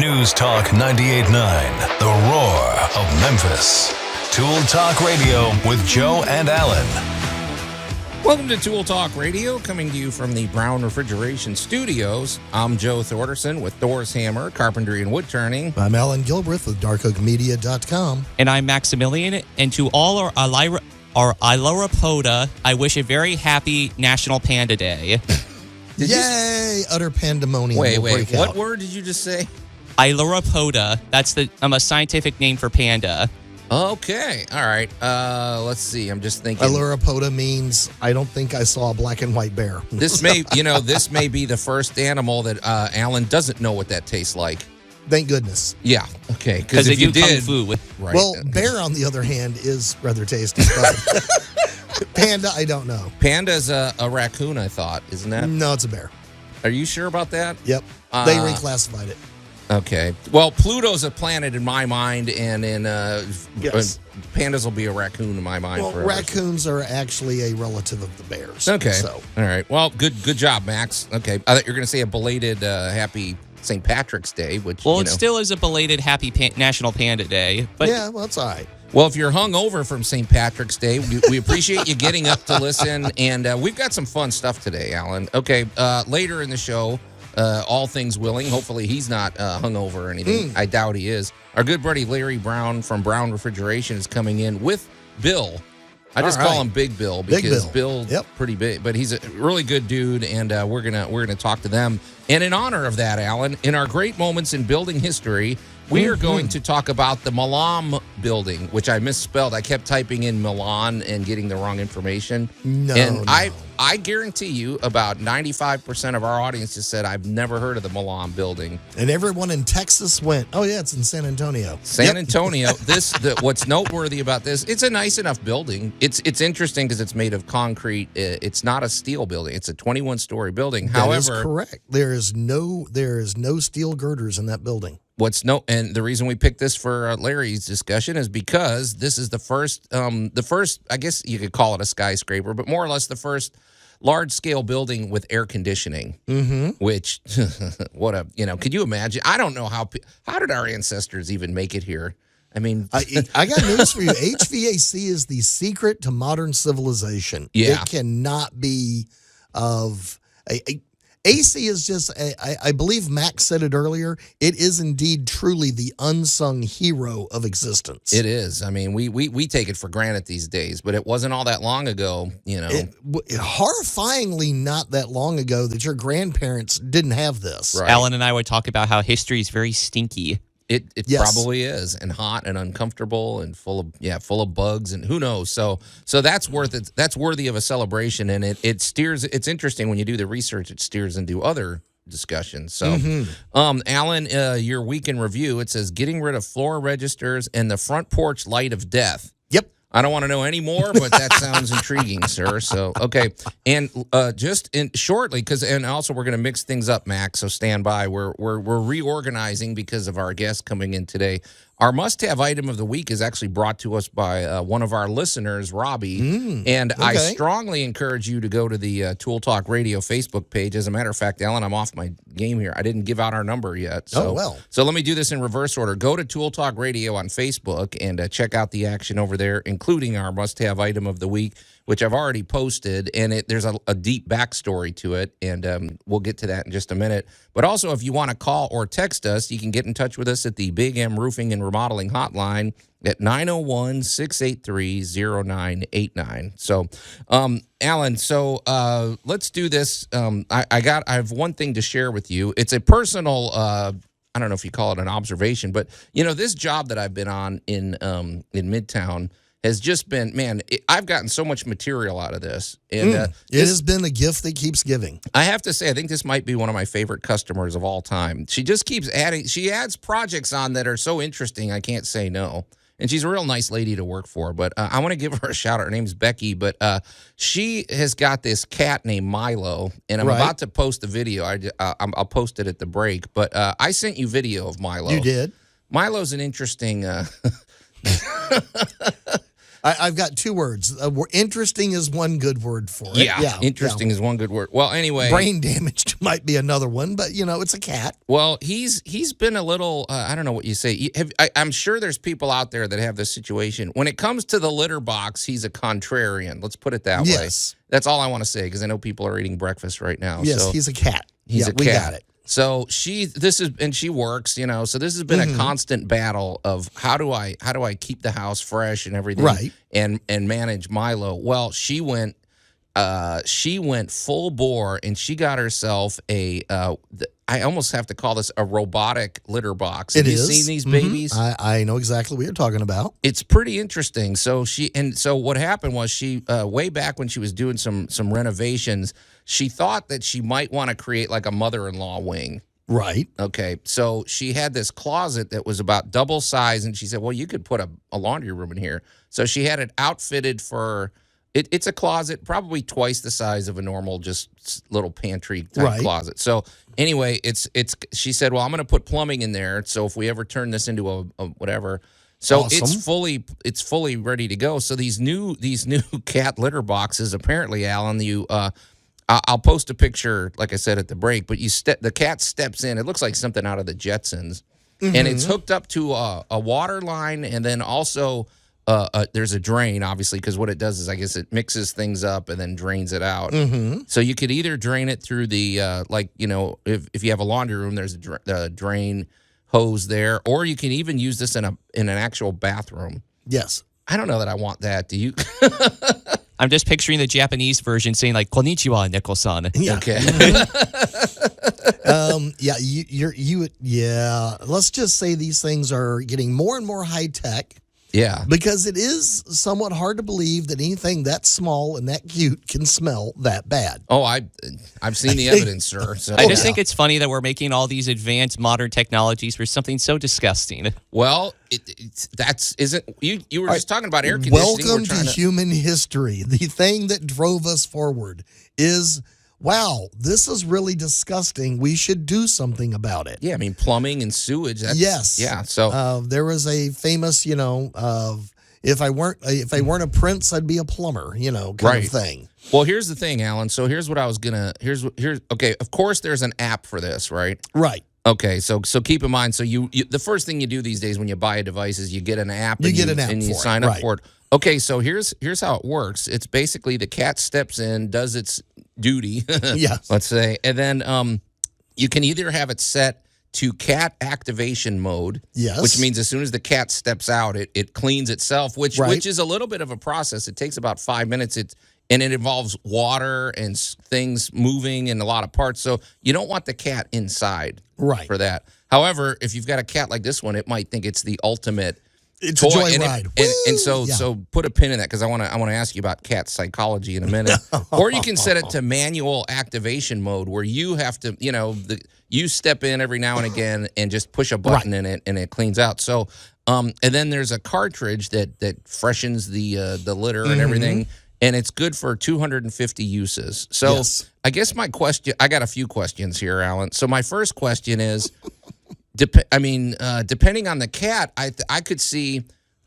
News Talk 98.9, the roar of Memphis. Tool Talk Radio with Joe and Allan. Welcome to Tool Talk Radio, coming to you from the Brown Refrigeration Studios. I'm Joe Thorderson with Thor's Hammer, Carpentry and Wood Turning. I'm Allan Gilbreth with DarkOakMedia.com. And I'm Maximilian. And to all our Ilarapoda, I wish a very happy National Panda Day. Yay! Utter pandemonium. Wait. What out. word did you just say? Ilarapoda. That's a scientific name for panda. Okay. All right. Let's see. I'm just thinking. Ilarapoda means I don't think I saw a black and white bear. This may be the first animal that Allan doesn't know what that tastes like. Thank goodness. Yeah. Okay. Because if they you do kung did, fu with. right. Well, bear, on the other hand, is rather tasty. But panda, I don't know. Panda's a raccoon, I thought, isn't that? No, it's a bear. Are you sure about that? Yep. They reclassified it. Okay. Well, Pluto's a planet in my mind, and in Yes. pandas will be a raccoon in my mind. Well, forever. Raccoons are actually a relative of the bears. Okay. So. All right. Well, good job, Max. Okay. I thought you were going to say a belated happy St. Patrick's Day, which Well, it still is a belated happy National Panda Day. But Yeah, well, it's all right. Well, if you're hungover from St. Patrick's Day, we appreciate you getting up to listen, and we've got some fun stuff today, Allan. Okay. Later in the show. All things willing. Hopefully he's not hungover or anything. I doubt he is. Our good buddy Larry Brown from Brown Refrigeration is coming in with Bill. I just call him Big Bill because Bill's pretty big, but he's a really good dude, and we're gonna talk to them. And in honor of that, Allan, in our great moments in building history, we are going to talk about the Milam Building, which I misspelled. I kept typing in Milan and getting the wrong information. No. I guarantee you about 95% of our audience just said, I've never heard of the Milam Building. And everyone in Texas went, oh, yeah, it's in San Antonio. San Antonio. What's noteworthy about this, it's a nice enough building. It's interesting because it's made of concrete. It's not a steel building. It's a 21-story building. That is correct. There is no steel girders in that building. And the reason we picked this for Larry's discussion is because this is the first, I guess you could call it a skyscraper, but more or less the first large-scale building with air conditioning. Which, could you imagine? I don't know how did our ancestors even make it here? I mean, I got news for you. HVAC is the secret to modern civilization. Yeah. It cannot be of AC is just, I believe Max said it earlier, it is indeed truly the unsung hero of existence. It is. I mean, we take it for granted these days, but it wasn't all that long ago, Horrifyingly not that long ago that your grandparents didn't have this. Right. Allan and I would talk about how history is very stinky. It probably is, and hot and uncomfortable and full of bugs and who knows. So that's worthy of a celebration, and it steers. It's interesting when you do the research. It steers into other discussions. So, Allan, your week in review. It says getting rid of floor registers and the front porch light of death. Yep. I don't want to know any more, but that sounds intriguing, sir. So, okay. And just shortly, and also we're going to mix things up, Max, so stand by. We're reorganizing because of our guest coming in today. Our must-have item of the week is actually brought to us by one of our listeners, Robbie. And I strongly encourage you to go to the Tool Talk Radio Facebook page. As a matter of fact, Allan, I'm off my game here. I didn't give out our number yet. So, So let me do this in reverse order. Go to Tool Talk Radio on Facebook and check out the action over there, including our must-have item of the week, which I've already posted, and there's a deep backstory to it, and we'll get to that in just a minute. But also, if you want to call or text us, you can get in touch with us at the Big M Roofing and Remodeling Hotline at 901-683-0989. So, Allan, let's do this. I have one thing to share with you. It's a personal, I don't know if you call it an observation, but, this job that I've been on in Midtown has just been, I've gotten so much material out of this. And it has been a gift that keeps giving. I have to say, I think this might be one of my favorite customers of all time. She just keeps she adds projects on that are so interesting, I can't say no. And she's a real nice lady to work for. But I want to give her a shout out. Her name's Becky. But she has got this cat named Milo. And I'm about to post the video. I'll post it at the break. But I sent you video of Milo. You did? Milo's an interesting... I've got two words. Interesting is one good word for it. Yeah, interesting is one good word. Well, anyway, brain damaged might be another one, but it's a cat. Well, he's been a little. I don't know what you say. I'm sure there's people out there that have this situation. When it comes to the litter box, he's a contrarian. Let's put it that way. Yes. That's all I want to say because I know people are eating breakfast right now. Yes, so he's a cat. He's a cat. We got it. So she works, so this has been a constant battle of how do I keep the house fresh and everything, right, and manage Milo. Well, she went full bore and she got herself I almost have to call this a robotic litter box. Have you seen these babies? I know exactly what you're talking about. It's pretty interesting. So what happened was she way back when she was doing some renovations, she thought that she might want to create like a mother-in-law wing. Right. Okay. So she had this closet that was about double size, and she said, well, you could put a laundry room in here. So she had it outfitted for it's a closet probably twice the size of a normal just little pantry type closet. So anyway, she said, well, I'm going to put plumbing in there. So if we ever turn this into a whatever. So awesome. it's fully ready to go. So these new cat litter boxes, apparently, Allan, I'll post a picture, like I said, at the break, but the cat steps in. It looks like something out of the Jetsons. Mm-hmm. And it's hooked up to a water line, and then also there's a drain, obviously, because what it does is, I guess, it mixes things up and then drains it out. Mm-hmm. So you could either drain it through the, if you have a laundry room, there's a drain hose there, or you can even use this in an actual bathroom. Yes. I don't know that I want that. Do you? I'm just picturing the Japanese version saying like "Konnichiwa, Neko-san." Yeah. Okay. Let's just say these things are getting more and more high tech. Yeah. Because it is somewhat hard to believe that anything that small and that cute can smell that bad. Oh, I've seen the evidence, sir. So, I just think it's funny that we're making all these advanced modern technologies for something so disgusting. Well, you were just talking about air conditioning. Welcome to human history. The thing that drove us forward is, wow, this is really disgusting. We should do something about it. Yeah, I mean, plumbing and sewage. Yes. Yeah. So there was a famous, if I weren't a prince, I'd be a plumber, kind of thing. Well, here's the thing, Allan. So here's what I was okay. Of course, there's an app for this, right? Right. Okay, so keep in mind. So you the first thing you do these days when you buy a device is you get an app. You get an app and you for sign it, up right. for it. Okay, so here's how it works. It's basically the cat steps in, does its duty, yes, let's say, and then you can either have it set to cat activation mode, yes, which means as soon as the cat steps out, it cleans itself, which is a little bit of a process. It takes about 5 minutes. And it involves water and things moving and a lot of parts. So you don't want the cat inside for that. However, if you've got a cat like this one, it might think it's the ultimate It's toy. a joyride. And so put a pin in that because I want to ask you about cat psychology in a minute. Or you can set it to manual activation mode where you have to, you step in every now and again and just push a button in it and it cleans out. So and then there's a cartridge that freshens the litter and everything. And it's good for 250 uses. So I guess my question, I got a few questions here, Allan. So my first question is, depending on the cat, I could see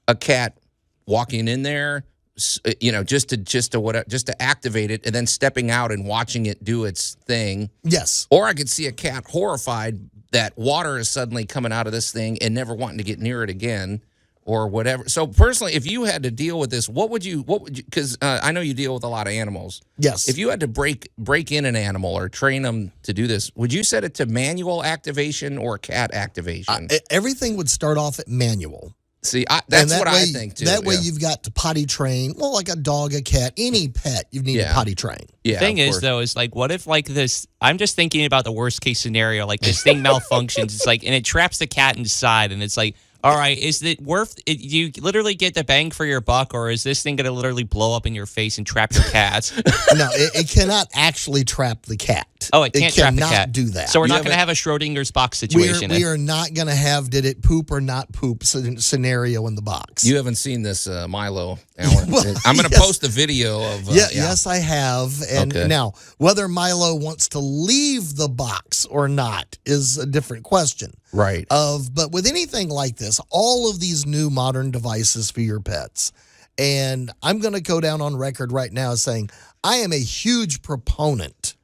a cat walking in there, just to activate it and then stepping out and watching it do its thing. Yes. Or I could see a cat horrified that water is suddenly coming out of this thing and never wanting to get near it again. Or whatever. So personally, if you had to deal with this, what would you? Because I know you deal with a lot of animals. Yes. If you had to break in an animal or train them to do this, would you set it to manual activation or cat activation? Everything would start off at manual. See, that's what I think too. That way, you've got to potty train. Well, like a dog, a cat, any pet, you need to potty train. Yeah. The thing is, though, is like, what if like this? I'm just thinking about the worst case scenario. Like this thing malfunctions. It's like, and it traps the cat inside, and it's like. All right, is it worth it? You literally get the bang for your buck, or is this thing going to literally blow up in your face and trap your cat? No, it cannot actually trap the cat. Oh, it can't trap the cat. Cannot do that. So we're not going to have a Schrodinger's box situation. We are not going to have did it poop or not poop scenario in the box. You haven't seen this, Milo, Allan. Well, I'm going to post a video of. Yes, I have. And now, whether Milo wants to leave the box or not is a different question. Right. But with anything like this, all of these new modern devices for your pets, And I'm going to go down on record right now as saying I am a huge proponent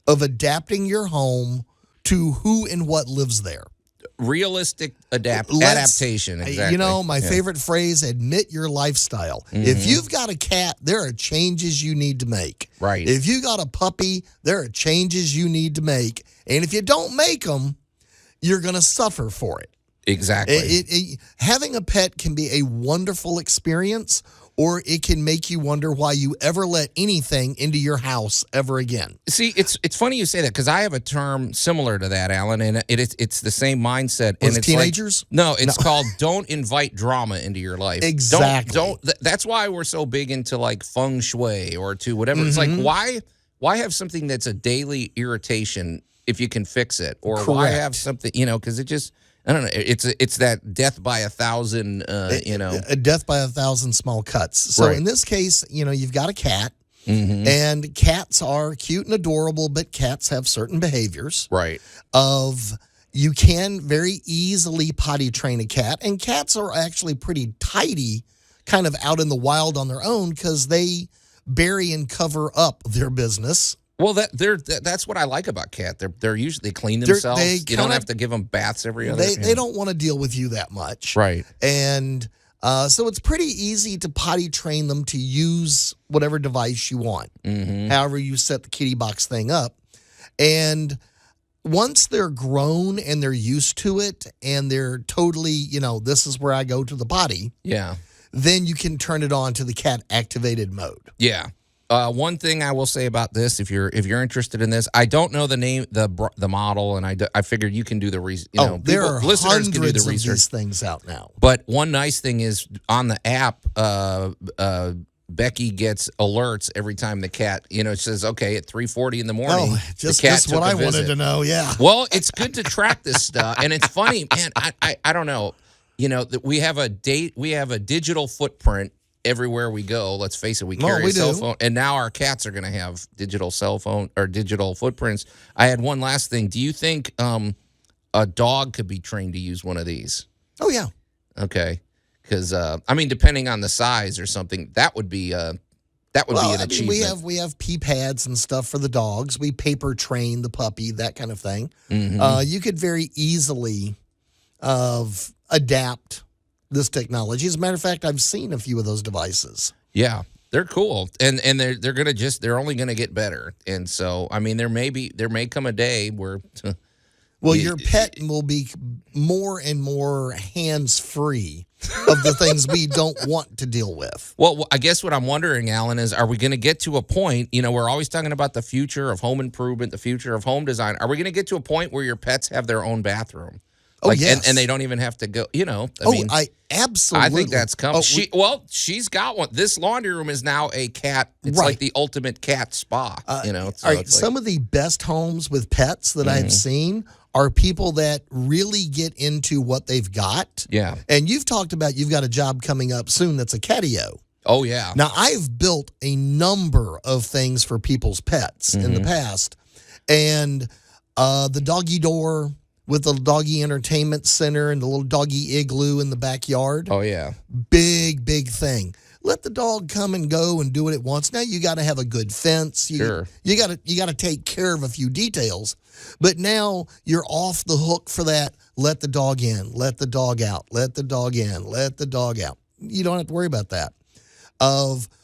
of adapting your home to who and what lives there. Realistic adaptation. Exactly. My favorite phrase, admit your lifestyle. If you've got a cat, there are changes you need to make. Right. If you got a puppy, there are changes you need to make. And if you don't make them, you're going to suffer for it. Exactly. Having a pet can be a wonderful experience, or it can make you wonder why you ever let anything into your house ever again. See, it's funny you say that because I have a term similar to that, Alan, and it's the same mindset. Was and it's teenagers? It's called don't invite drama into your life. Exactly. That's why we're so big into like feng shui or to whatever. It's like why have something that's a daily irritation if you can fix it, or why have something because it just. I don't know. It's that death by 1,000, A death by 1,000 small cuts. So in this case, you've got a cat, and cats are cute and adorable, but cats have certain behaviors. Right. You can very easily potty train a cat, and cats are actually pretty tidy kind of out in the wild on their own because they bury and cover up their business. Well, that's what I like about cat. They usually clean themselves. You don't have to give them baths every other. They don't want to deal with you that much, right? And so it's pretty easy to potty train them to use whatever device you want, however you set the kitty box thing up. And once they're grown and they're used to it, and they're totally, this is where I go to the potty. Yeah. Then you can turn it on to the cat activated mode. Yeah. One thing I will say about this, if you're interested in this, I don't know the name, the model, and I figured you can do the research. There are listeners hundreds can do the of research. these things out now. But one nice thing is on the app, Becky gets alerts every time the cat, it says, okay, at 3:40 in the morning, just the cat what I wanted to know. Yeah. Well, it's good to track this stuff, and it's funny, man. I don't know, that we have a digital footprint. Everywhere we go, let's face it, we carry a cell phone. And now our cats are going to have digital cell phone or digital footprints. I had one last thing. Do you think a dog could be trained to use one of these? Oh, yeah. Okay. Because, depending on the size or something, that would be an achievement. We have pee pads and stuff for the dogs. We paper train the puppy, that kind of thing. You could very easily adapt this technology. As a matter of fact, I've seen a few of those devices. Yeah, they're cool, and they're only gonna get better. And so, there may come a day where, your pet will be more and more hands free of the things we don't want to deal with. Well, I guess what I'm wondering, Alan, is are we going to get to a point? We're always talking about the future of home improvement, the future of home design. Are we going to get to a point where your pets have their own bathroom? Yes. And they don't even have to go, I absolutely. I think that's coming. She's got one. This laundry room is now a cat. It's like the ultimate cat spa, Some of the best homes with pets that I've seen are people that really get into what they've got. Yeah. And you've talked about you've got a job coming up soon that's a catio. Oh, yeah. Now, I've built a number of things for people's pets in the past. And the doggy door with the doggy entertainment center and the little doggy igloo in the backyard. Oh, yeah. Big thing. Let the dog come and go and do what it wants. Now you got to have a good fence. Sure. You got to take care of a few details. But now you're off the hook for that. Let the dog in. Let the dog out. Let the dog in. Let the dog out. You don't have to worry about that.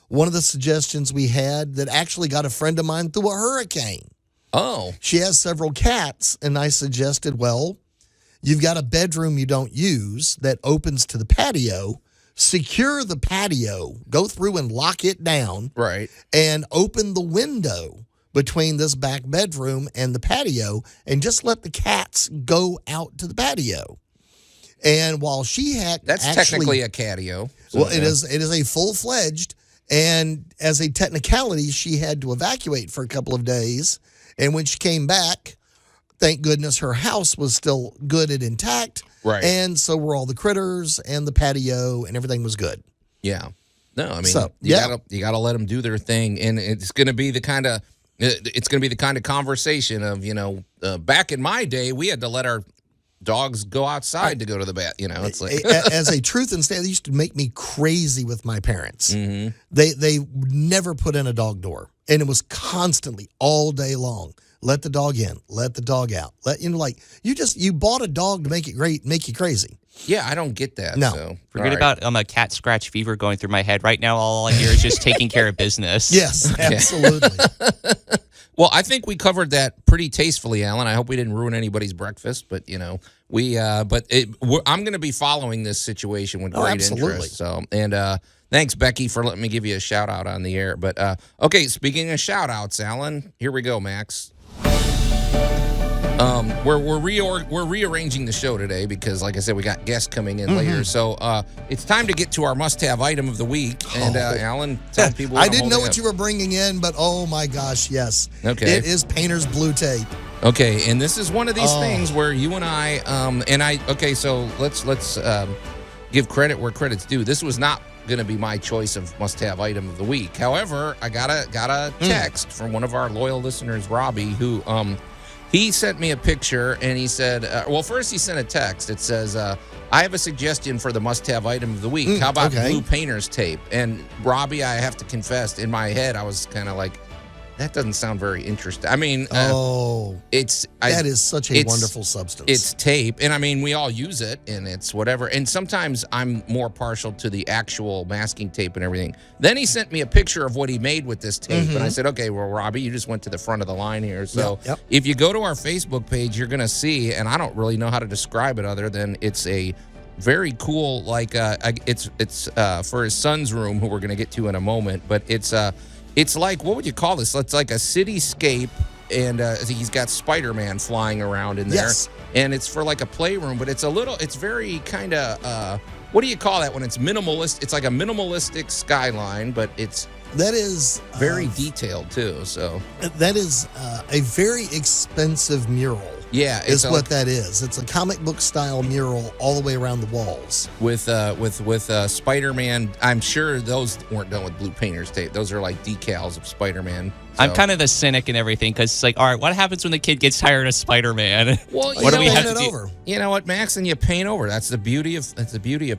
One of the suggestions we had that actually got a friend of mine through a hurricane. Oh. She has several cats, and I suggested, you've got a bedroom you don't use that opens to the patio. Secure the patio, go through and lock it down. Right. And open the window between this back bedroom and the patio, and just let the cats go out to the patio. And while she had technically a catio. So it is a full-fledged, and as a technicality, she had to evacuate for a couple of days. And when she came back, thank goodness her house was still good and intact. Right. And so were all the critters and the patio, and everything was good. Yeah. No, you gotta let them do their thing, and it's gonna be the kind of conversation of back in my day we had to let our dogs go outside to go to the bath. It's like As a truth and stand, they used to make me crazy with my parents. Mhm. They never put in a dog door, and it was constantly all day long. Let the dog in, let the dog out. You bought a dog to make it great, make you crazy. Yeah, I don't get that. No. So, Forget about a cat scratch fever going through my head right now. All I hear is just taking care of business. Yes, absolutely. Well, I think we covered that pretty tastefully, Alan. I hope we didn't ruin anybody's breakfast, but I'm going to be following this situation with great interest. So, and thanks, Becky, for letting me give you a shout out on the air. But okay, speaking of shout outs, Alan, here we go, Max. We're rearranging the show today because, like I said, we got guests coming in later. So it's time to get to our must-have item of the week. And Alan, tell people. I didn't know what you were bringing in, but oh my gosh, yes. Okay. It is painter's blue tape. Okay, and this is one of these things where you and I, Okay, so let's give credit where credit's due. This was not going to be my choice of must-have item of the week. However, I got a text from one of our loyal listeners, Robbie, who he sent me a picture, and he said, first he sent a text. It says, I have a suggestion for the must-have item of the week. How about blue painter's tape? And Robbie, I have to confess, in my head, I was kind of like, that doesn't sound very interesting. I mean, that is such a wonderful substance. It's tape, and I mean, we all use it, and it's whatever. And sometimes I'm more partial to the actual masking tape and everything. Then he sent me a picture of what he made with this tape, and I said, okay, well, Robbie, you just went to the front of the line here. So if you go to our Facebook page, you're going to see, and I don't really know how to describe it other than it's a very cool, it's for his son's room, who we're going to get to in a moment, but it's like, what would you call this? It's like a cityscape, and he's got Spider-Man flying around in there. Yes. And it's for like a playroom, but it's very kind of, what do you call that when it's minimalist? It's like a minimalistic skyline, but that is very detailed too. So that is a very expensive mural. Yeah, is what that is. It's a comic book style mural all the way around the walls with Spider-Man. I'm sure those weren't done with blue painter's tape. Those are like decals of Spider-Man. So. I'm kind of the cynic and everything because it's like, all right, what happens when the kid gets tired of Spider-Man? Well, what do we have to do? Over. You know what, Max? And you paint over. That's the beauty of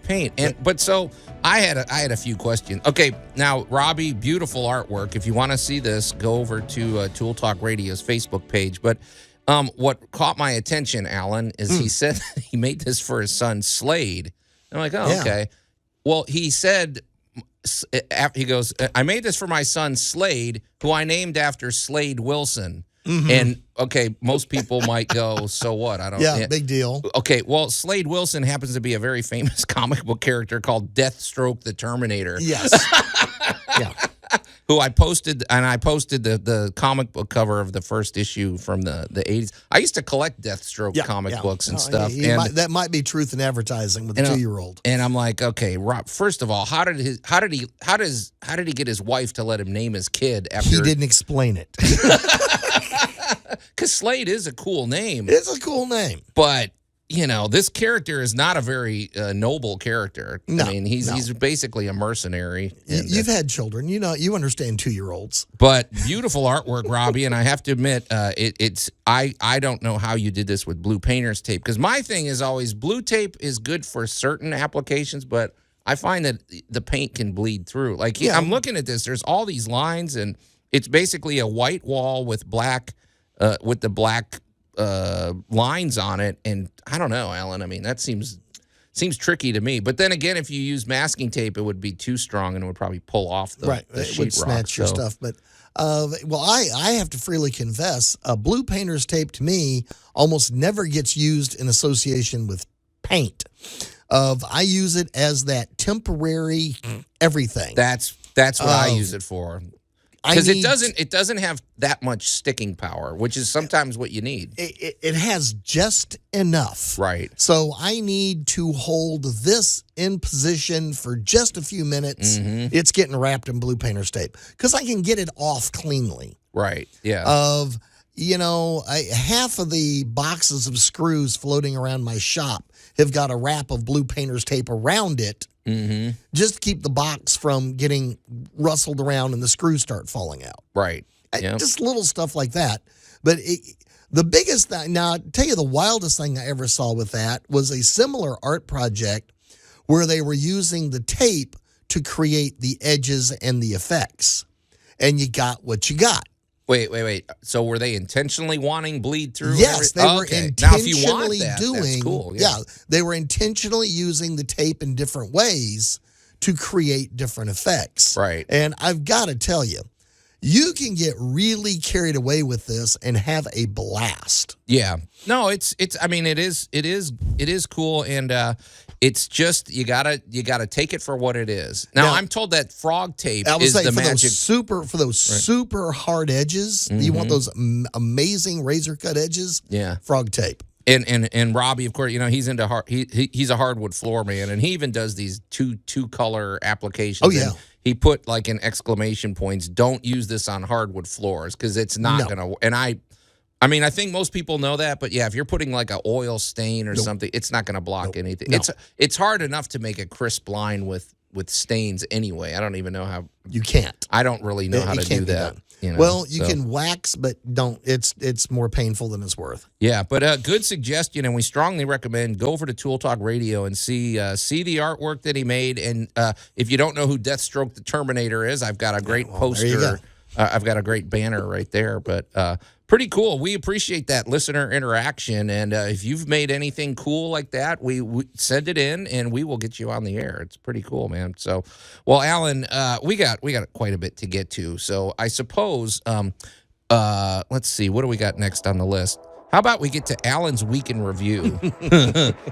paint. But so I had a few questions. Okay, now Robbie, beautiful artwork. If you want to see this, go over to Tool Talk Radio's Facebook page. But what caught my attention, Alan, is he said he made this for his son Slade. I'm like, okay. Well, he said, he goes, I made this for my son Slade, who I named after Slade Wilson. And okay, most people might go, so what? I don't. Yeah, big deal. Okay, well, Slade Wilson happens to be a very famous comic book character called Deathstroke the Terminator. Yes. Yeah. Who I posted the comic book cover of the first issue from the 80s. I used to collect Deathstroke comic books and stuff. That might be truth in advertising with a 2-year-old. And I'm like, okay, Rob, first of all, how did he get his wife to let him name his kid after? He didn't explain it. Because Slade is a cool name. It's a cool name. But this character is not a very noble character. No, I mean, he's basically a mercenary. You've had children. You understand 2-year-olds. But beautiful artwork, Robbie, and I have to admit, I don't know how you did this with blue painter's tape, because my thing is always blue tape is good for certain applications, but I find that the paint can bleed through. Like, I'm looking at this. There's all these lines, and it's basically a white wall with black, with the black lines on it, and I don't know, Alan. I mean, that seems tricky to me. But then again, if you use masking tape, it would be too strong and it would probably pull off the it would snatch your stuff. But I have to freely confess, blue painter's tape to me almost never gets used in association with paint. I use it as that temporary everything. That's what I use it for. Because it doesn't have that much sticking power, which is sometimes what you need. It has just enough. Right. So I need to hold this in position for just a few minutes. It's getting wrapped in blue painter's tape because I can get it off cleanly. Right. Yeah. Half of the boxes of screws floating around my shop have got a wrap of blue painter's tape around it. Just to keep the box from getting rustled around and the screws start falling out. Right. Just little stuff like that. But The biggest thing, now, I'll tell you the wildest thing I ever saw with that was a similar art project where they were using the tape to create the edges and the effects. And you got what you got. Wait. So were they intentionally wanting bleed through? Yes, they were Okay. intentionally Now, if you want that, doing. that's cool. Yeah, they were intentionally using the tape in different ways to create different effects. Right. And I've got to tell you, you can get really carried away with this and have a blast. Yeah. No, it's. I mean, it is cool, and it's just you gotta take it for what it is. Now I'm told that frog tape I would is say the for magic. those super hard edges, you want those amazing razor cut edges. Yeah. Frog tape. And Robbie, of course, he's into he's a hardwood floor man, and he even does these two color applications. Oh, yeah. And he put like in exclamation points, "Don't use this on hardwood floors because it's not gonna." And I mean, I think most people know that, but yeah, if you're putting like an oil stain or something, it's not gonna block anything. No. It's hard enough to make a crisp line with stains anyway. I don't even know how. You can't. I don't really know how to do that. Well, you can wax, but don't. It's more painful than it's worth. Yeah, but good suggestion, and we strongly recommend go over to Tool Talk Radio and see the artwork that he made. And if you don't know who Deathstroke the Terminator is, I've got a great poster. I've got a great banner right there. But pretty cool. We appreciate that listener interaction, and if you've made anything cool like that, we send it in, and we will get you on the air. It's pretty cool, man. So, well, Allan, we got quite a bit to get to. So I suppose, let's see, what do we got next on the list? How about we get to Allan's week in review?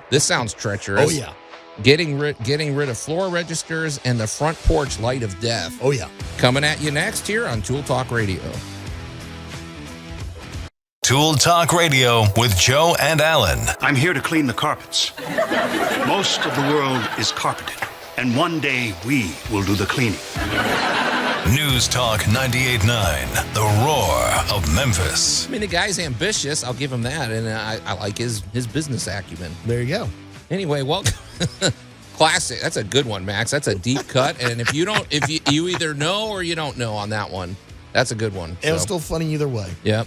This sounds treacherous. Oh yeah. Getting rid of floor registers and the front porch light of death. Oh yeah. Coming at you next here on Tool Talk Radio. Tool Talk Radio with Joe and Allan. I'm here to clean the carpets. Most of the world is carpeted, and one day we will do the cleaning. News Talk 98.9, the roar of Memphis. I mean, the guy's ambitious. I'll give him that, and I like his business acumen. There you go. Anyway, welcome. Classic. That's a good one, Max. That's a deep cut, and if you either know or you don't know on that one, that's a good one. It was still funny either way. Yep.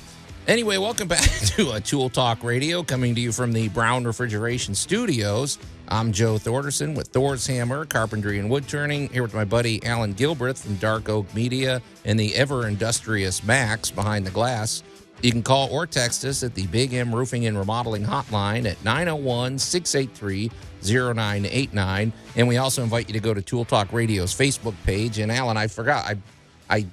Anyway, welcome back to Tool Talk Radio, coming to you from the Brown Refrigeration Studios. I'm Joe Thorderson with Thor's Hammer, Carpentry and Wood Turning, here with my buddy Allan Gilbreth from Dark Oak Media and the ever-industrious Max behind the glass. You can call or text us at the Big M Roofing and Remodeling Hotline at 901-683-0989. And we also invite you to go to Tool Talk Radio's Facebook page. And Allan, I forgot, I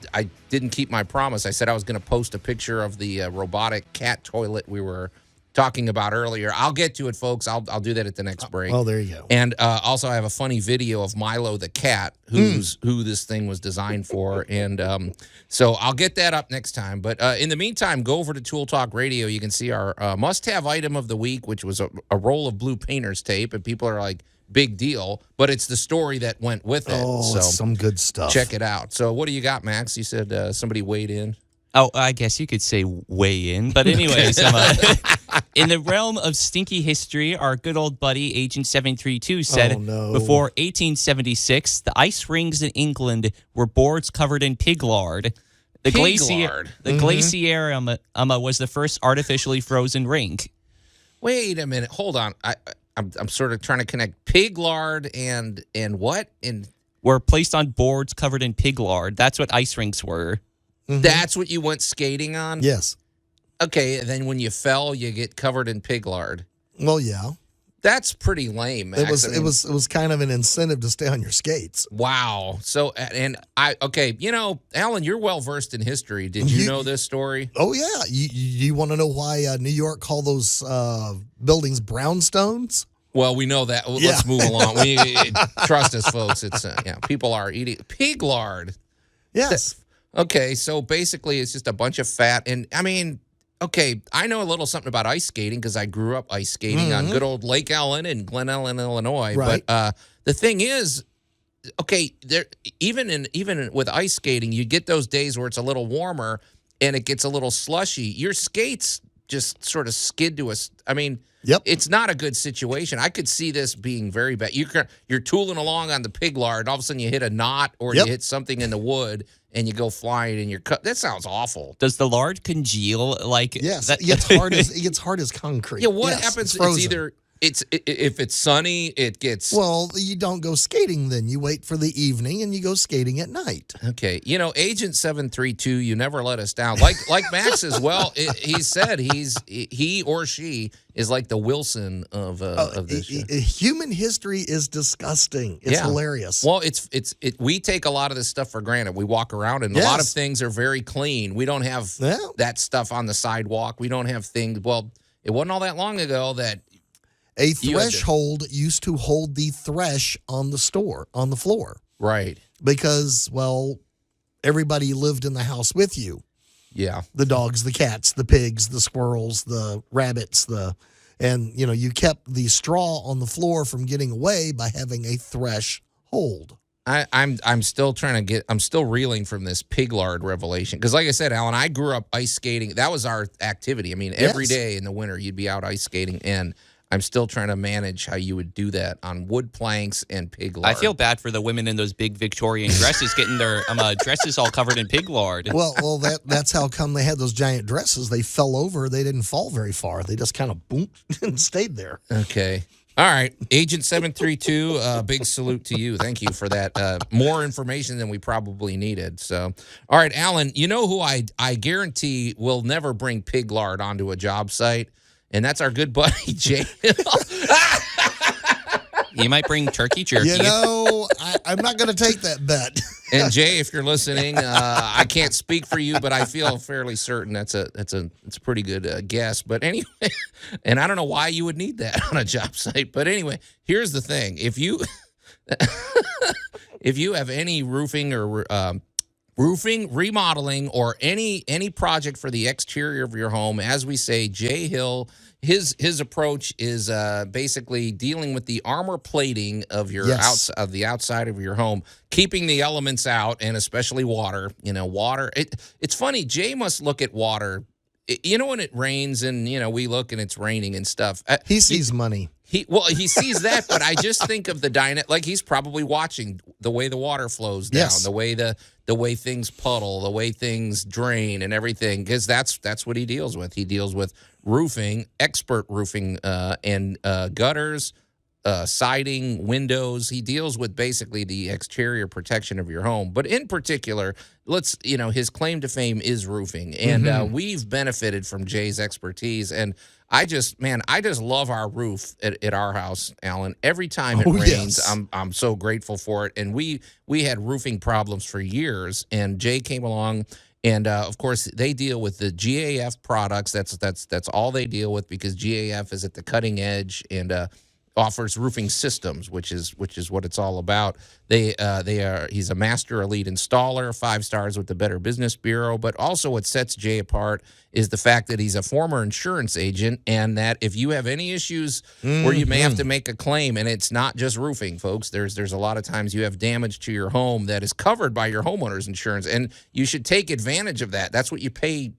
didn't keep my promise. I said I was going to post a picture of the robotic cat toilet we were talking about earlier. I'll get to it, folks. I'll do that at the next break. Oh, there you go. And also, I have a funny video of Milo the cat, who this thing was designed for. And so I'll get that up next time. But in the meantime, go over to Tool Talk Radio. You can see our must-have item of the week, which was a roll of blue painter's tape. And people are like, big deal. But it's the story that went with it. Oh, so it's some good stuff. check it out. So what do you got, Max? You said somebody weighed in. Oh, I guess you could say weigh in. But anyways, in the realm of stinky history, our good old buddy, Agent 732, said before 1876, the ice rings in England were boards covered in pig lard. The glacier was the first artificially frozen ring. Wait a minute. Hold on. I'm sort of trying to connect pig lard and what? And were placed on boards covered in pig lard. That's what ice rinks were. Mm-hmm. That's what you went skating on? Yes. Okay, then when you fell, you get covered in pig lard. Well, yeah. That's pretty lame, Max. It was kind of an incentive to stay on your skates. Wow. So, and Allan, you're well versed in history. Did you know this story? Oh yeah. You want to know why New York called those buildings brownstones? Well, we know that. Well, let's move along. Trust us, folks. It's people are eating pig lard. Yes. Okay, so basically it's just a bunch of fat. And I mean, okay, I know a little something about ice skating because I grew up ice skating on good old Lake Allen in Glen Ellen, Illinois. Right. But the thing is, okay, there even with ice skating, you get those days where it's a little warmer and it gets a little slushy. Your skates just sort of skid to us. I mean, Yep. it's not a good situation. I could see this being very bad. You're tooling along on the pig lard, and all of a sudden you hit a knot or Yep. you hit something in the wood, and you go flying, and you're cut. That sounds awful. Does the lard congeal? Like Yes, that- it gets hard as concrete. Yeah, what Yes, happens? It's frozen. either if it's sunny, it gets Well, you don't go skating then. You wait for the evening and you go skating at night. okay. Agent 732, you never let us down. Like Max as well. He said he or she is like the Wilson of this show. Human history is disgusting. It's hilarious. Well, we take a lot of this stuff for granted. We walk around and a lot of Yes. things are very clean. We don't have Yeah. that stuff on the sidewalk. We don't have things. Well, it wasn't all that long ago that A You had to- threshold used to hold the thresh on the floor, right. because, well, everybody lived in the house with you. Yeah. The dogs, the cats, the pigs, the squirrels, the rabbits, and you kept the straw on the floor from getting away by having a threshold. I'm still I'm still reeling from this pig lard revelation. Because like I said, Alan, I grew up ice skating. That was our activity. I mean, every Yes. day in the winter, you'd be out ice skating. And I'm still trying to manage how you would do that on wood planks and pig lard. I feel bad for the women in those big Victorian dresses getting their dresses all covered in pig lard. Well, that's how come they had those giant dresses. They fell over. They didn't fall very far. They just kind of boom and stayed there. Okay. All right. Agent 732, big salute to you. Thank you for that. More information than we probably needed. So, all right, Alan, you know who I guarantee will never bring pig lard onto a job site? And that's our good buddy, Jay. You might bring turkey jerky. I'm not going to take that bet. And Jay, if you're listening, I can't speak for you, but I feel fairly certain it's a pretty good guess. But anyway, and I don't know why you would need that on a job site. But anyway, here's the thing: if you have any roofing or remodeling, or any project for the exterior of your home, as we say, Jay Hill, his approach is basically dealing with the armor plating of your of the outside of your home, keeping the elements out, and especially water. Water. It's funny. Jay must look at water. When it rains and we look and it's raining and stuff. He sees money. He sees that, but I just think of the dynamic. Like, he's probably watching the way the water flows down, Yes. the way things puddle, the way things drain, and everything. Because that's what he deals with. He deals with roofing, expert roofing, and gutters, siding, windows. He deals with basically the exterior protection of your home. But in particular, his claim to fame is roofing, and we've benefited from Jay's expertise. And I just love our roof at our house, Alan. Every time it rains, yes. I'm so grateful for it. And we had roofing problems for years, and Jay came along, and of course they deal with the GAF products. That's all they deal with, because GAF is at the cutting edge and offers roofing systems, which is what it's all about. He's a master elite installer, 5 stars with the Better Business Bureau. But also, what sets Jay apart is the fact that he's a former insurance agent, and that if you have any issues where you may have to make a claim, and it's not just roofing, folks. There's a lot of times you have damage to your home that is covered by your homeowner's insurance, and you should take advantage of that. That's what you pay.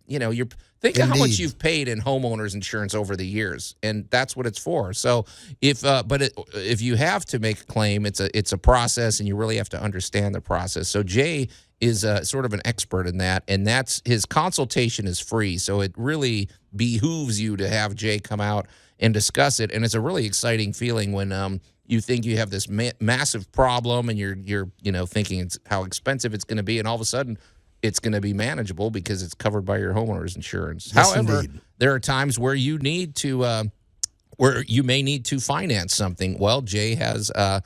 Think of how much Indeed. you've paid in homeowners insurance over the years, and that's what it's for. So if you have to make a claim, it's a process, and you really have to understand the process. So Jay is sort of an expert in that, and his consultation is free. So it really behooves you to have Jay come out and discuss it, and it's a really exciting feeling when you think you have this massive problem, and you're thinking it's how expensive it's going to be, and all of a sudden it's going to be manageable because it's covered by your homeowner's insurance. Yes, However, indeed. there are times where you need to, where you may need to finance something. Well, Jay has a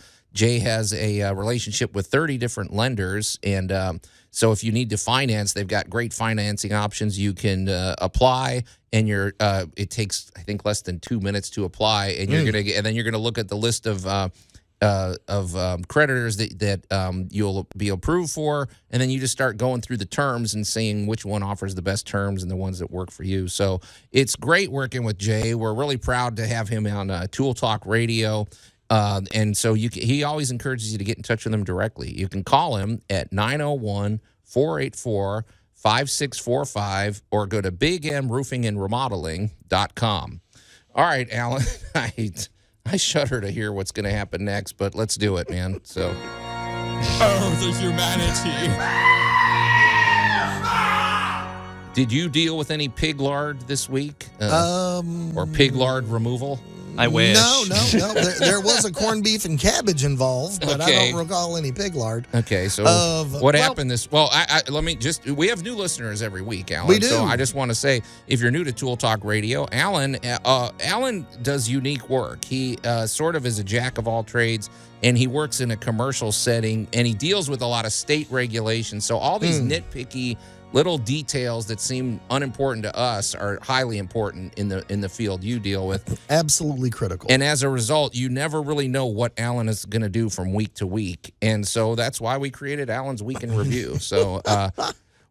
relationship with 30 different lenders, and so if you need to finance, they've got great financing options. You can apply, and it takes, I think, less than 2 minutes to apply, and then you're gonna look at the list of creditors that you'll be approved for, and then you just start going through the terms and seeing which one offers the best terms and the ones that work for you. So it's great working with Jay. We're really proud to have him on Tool Talk Radio. And so he always encourages you to get in touch with him directly. You can call him at 901-484-5600. 5645 or go to bigmroofingandremodeling.com. All right, Alan, I shudder to hear what's going to happen next, but let's do it, man. So, Oh, the humanity. did you deal with any pig lard this week? Or pig lard removal? I wish. No. There was a corned beef and cabbage involved, but I Okay. don't recall any pig lard. Okay, so what happened this? Well, let me just. We have new listeners every week, Alan. We do. So I just want to say, if you're new to Tool Talk Radio, Allan does unique work. He sort of is a jack of all trades, and he works in a commercial setting, and he deals with a lot of state regulations. So all these nitpicky little details that seem unimportant to us are highly important in the field you deal with. Absolutely critical. And as a result, you never really know what Allan is going to do from week to week. And so that's why we created Allan's Week in Review. So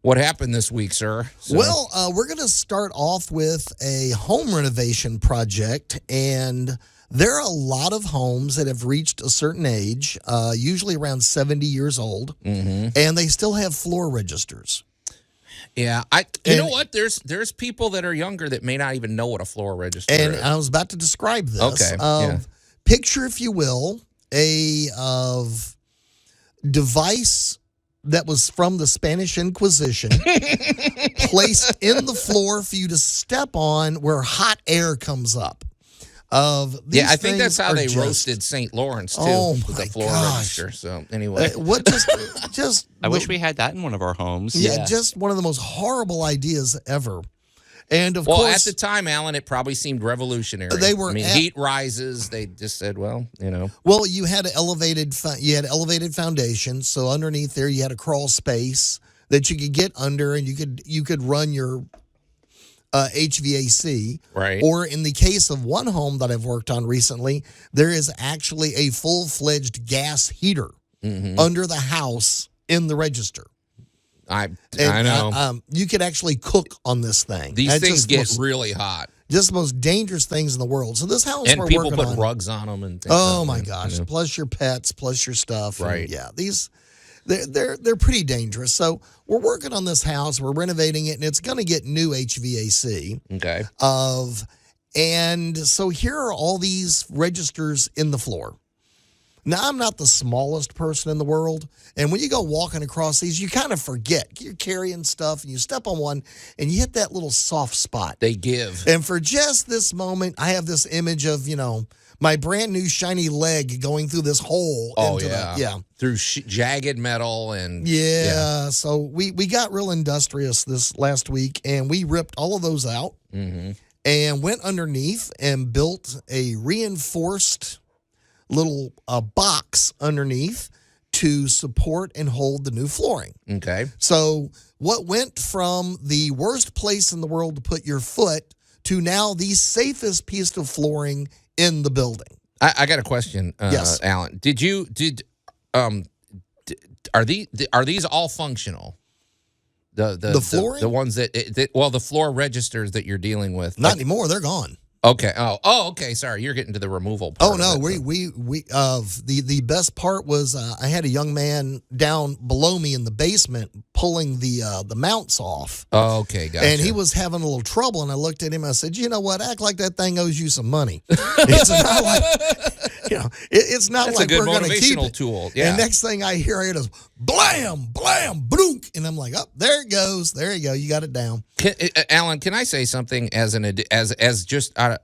what happened this week, sir? So, Well, we're going to start off with a home renovation project, and there are a lot of homes that have reached a certain age, usually around 70 years old, and they still have floor registers. yeah, you know what? There's people that are younger that may not even know what a floor register And is. I was about to describe this. Okay, yeah. Picture, if you will, a device that was from the Spanish Inquisition placed in the floor for you to step on where hot air comes up. Yeah, I think that's how they just, roasted St. Lawrence, too, Oh, with my the floor gosh. register. So, anyway. What just I wish we had that in one of our homes. Yeah, just one of the most horrible ideas ever. And of Well, course, at the time, Allan, it probably seemed revolutionary. They were I mean, heat rises. They just said, well, you know. well, you had elevated foundation, so underneath there you had a crawl space that you could get under, and you could run your HVAC. Right. Or in the case of one home that I've worked on recently, there is actually a full-fledged gas heater under the house in the register. I And, know. you could actually cook on this thing. These That's things just get most- really hot. just the most dangerous things in the world. So this house And we're people working put on, rugs on them. And things oh like my that, gosh! you know. Plus your pets, plus your stuff. And Right. yeah, they're pretty dangerous. So we're working on this house. We're renovating it, and it's going to get new HVAC. Okay. And so here are all these registers in the floor. Now, I'm not the smallest person in the world, and when you go walking across these, you kind of forget. You're carrying stuff, and you step on one, and you hit that little soft spot. They give. And for just this moment, I have this image of, my brand new shiny leg going through this hole. Oh, into yeah. Through jagged metal and. Yeah. So we got real industrious this last week, and we ripped all of those out and went underneath and built a reinforced little box underneath to support and hold the new flooring. Okay. So what went from the worst place in the world to put your foot to now the safest piece of flooring in the building? I got a question, Yes. Allan. Are these all functional? The flooring? the ones that the floor registers that you're dealing with. Not anymore. They're gone. Okay. Oh, okay. Sorry, you're getting to the removal part. Oh no, of it. we the best part was I had a young man down below me in the basement pulling the mounts off. Oh, okay, gotcha. And he was having a little trouble, and I looked at him and I said, "You know what? Act like that thing owes you some money. It's not like it's not That's like a good we're going to keep motivational it." tool. Yeah. And next thing I hear, it is blam, blam, bloonk, and I'm like, "Oh, there it goes. There you go. You got it down." Allan, can I say something as just an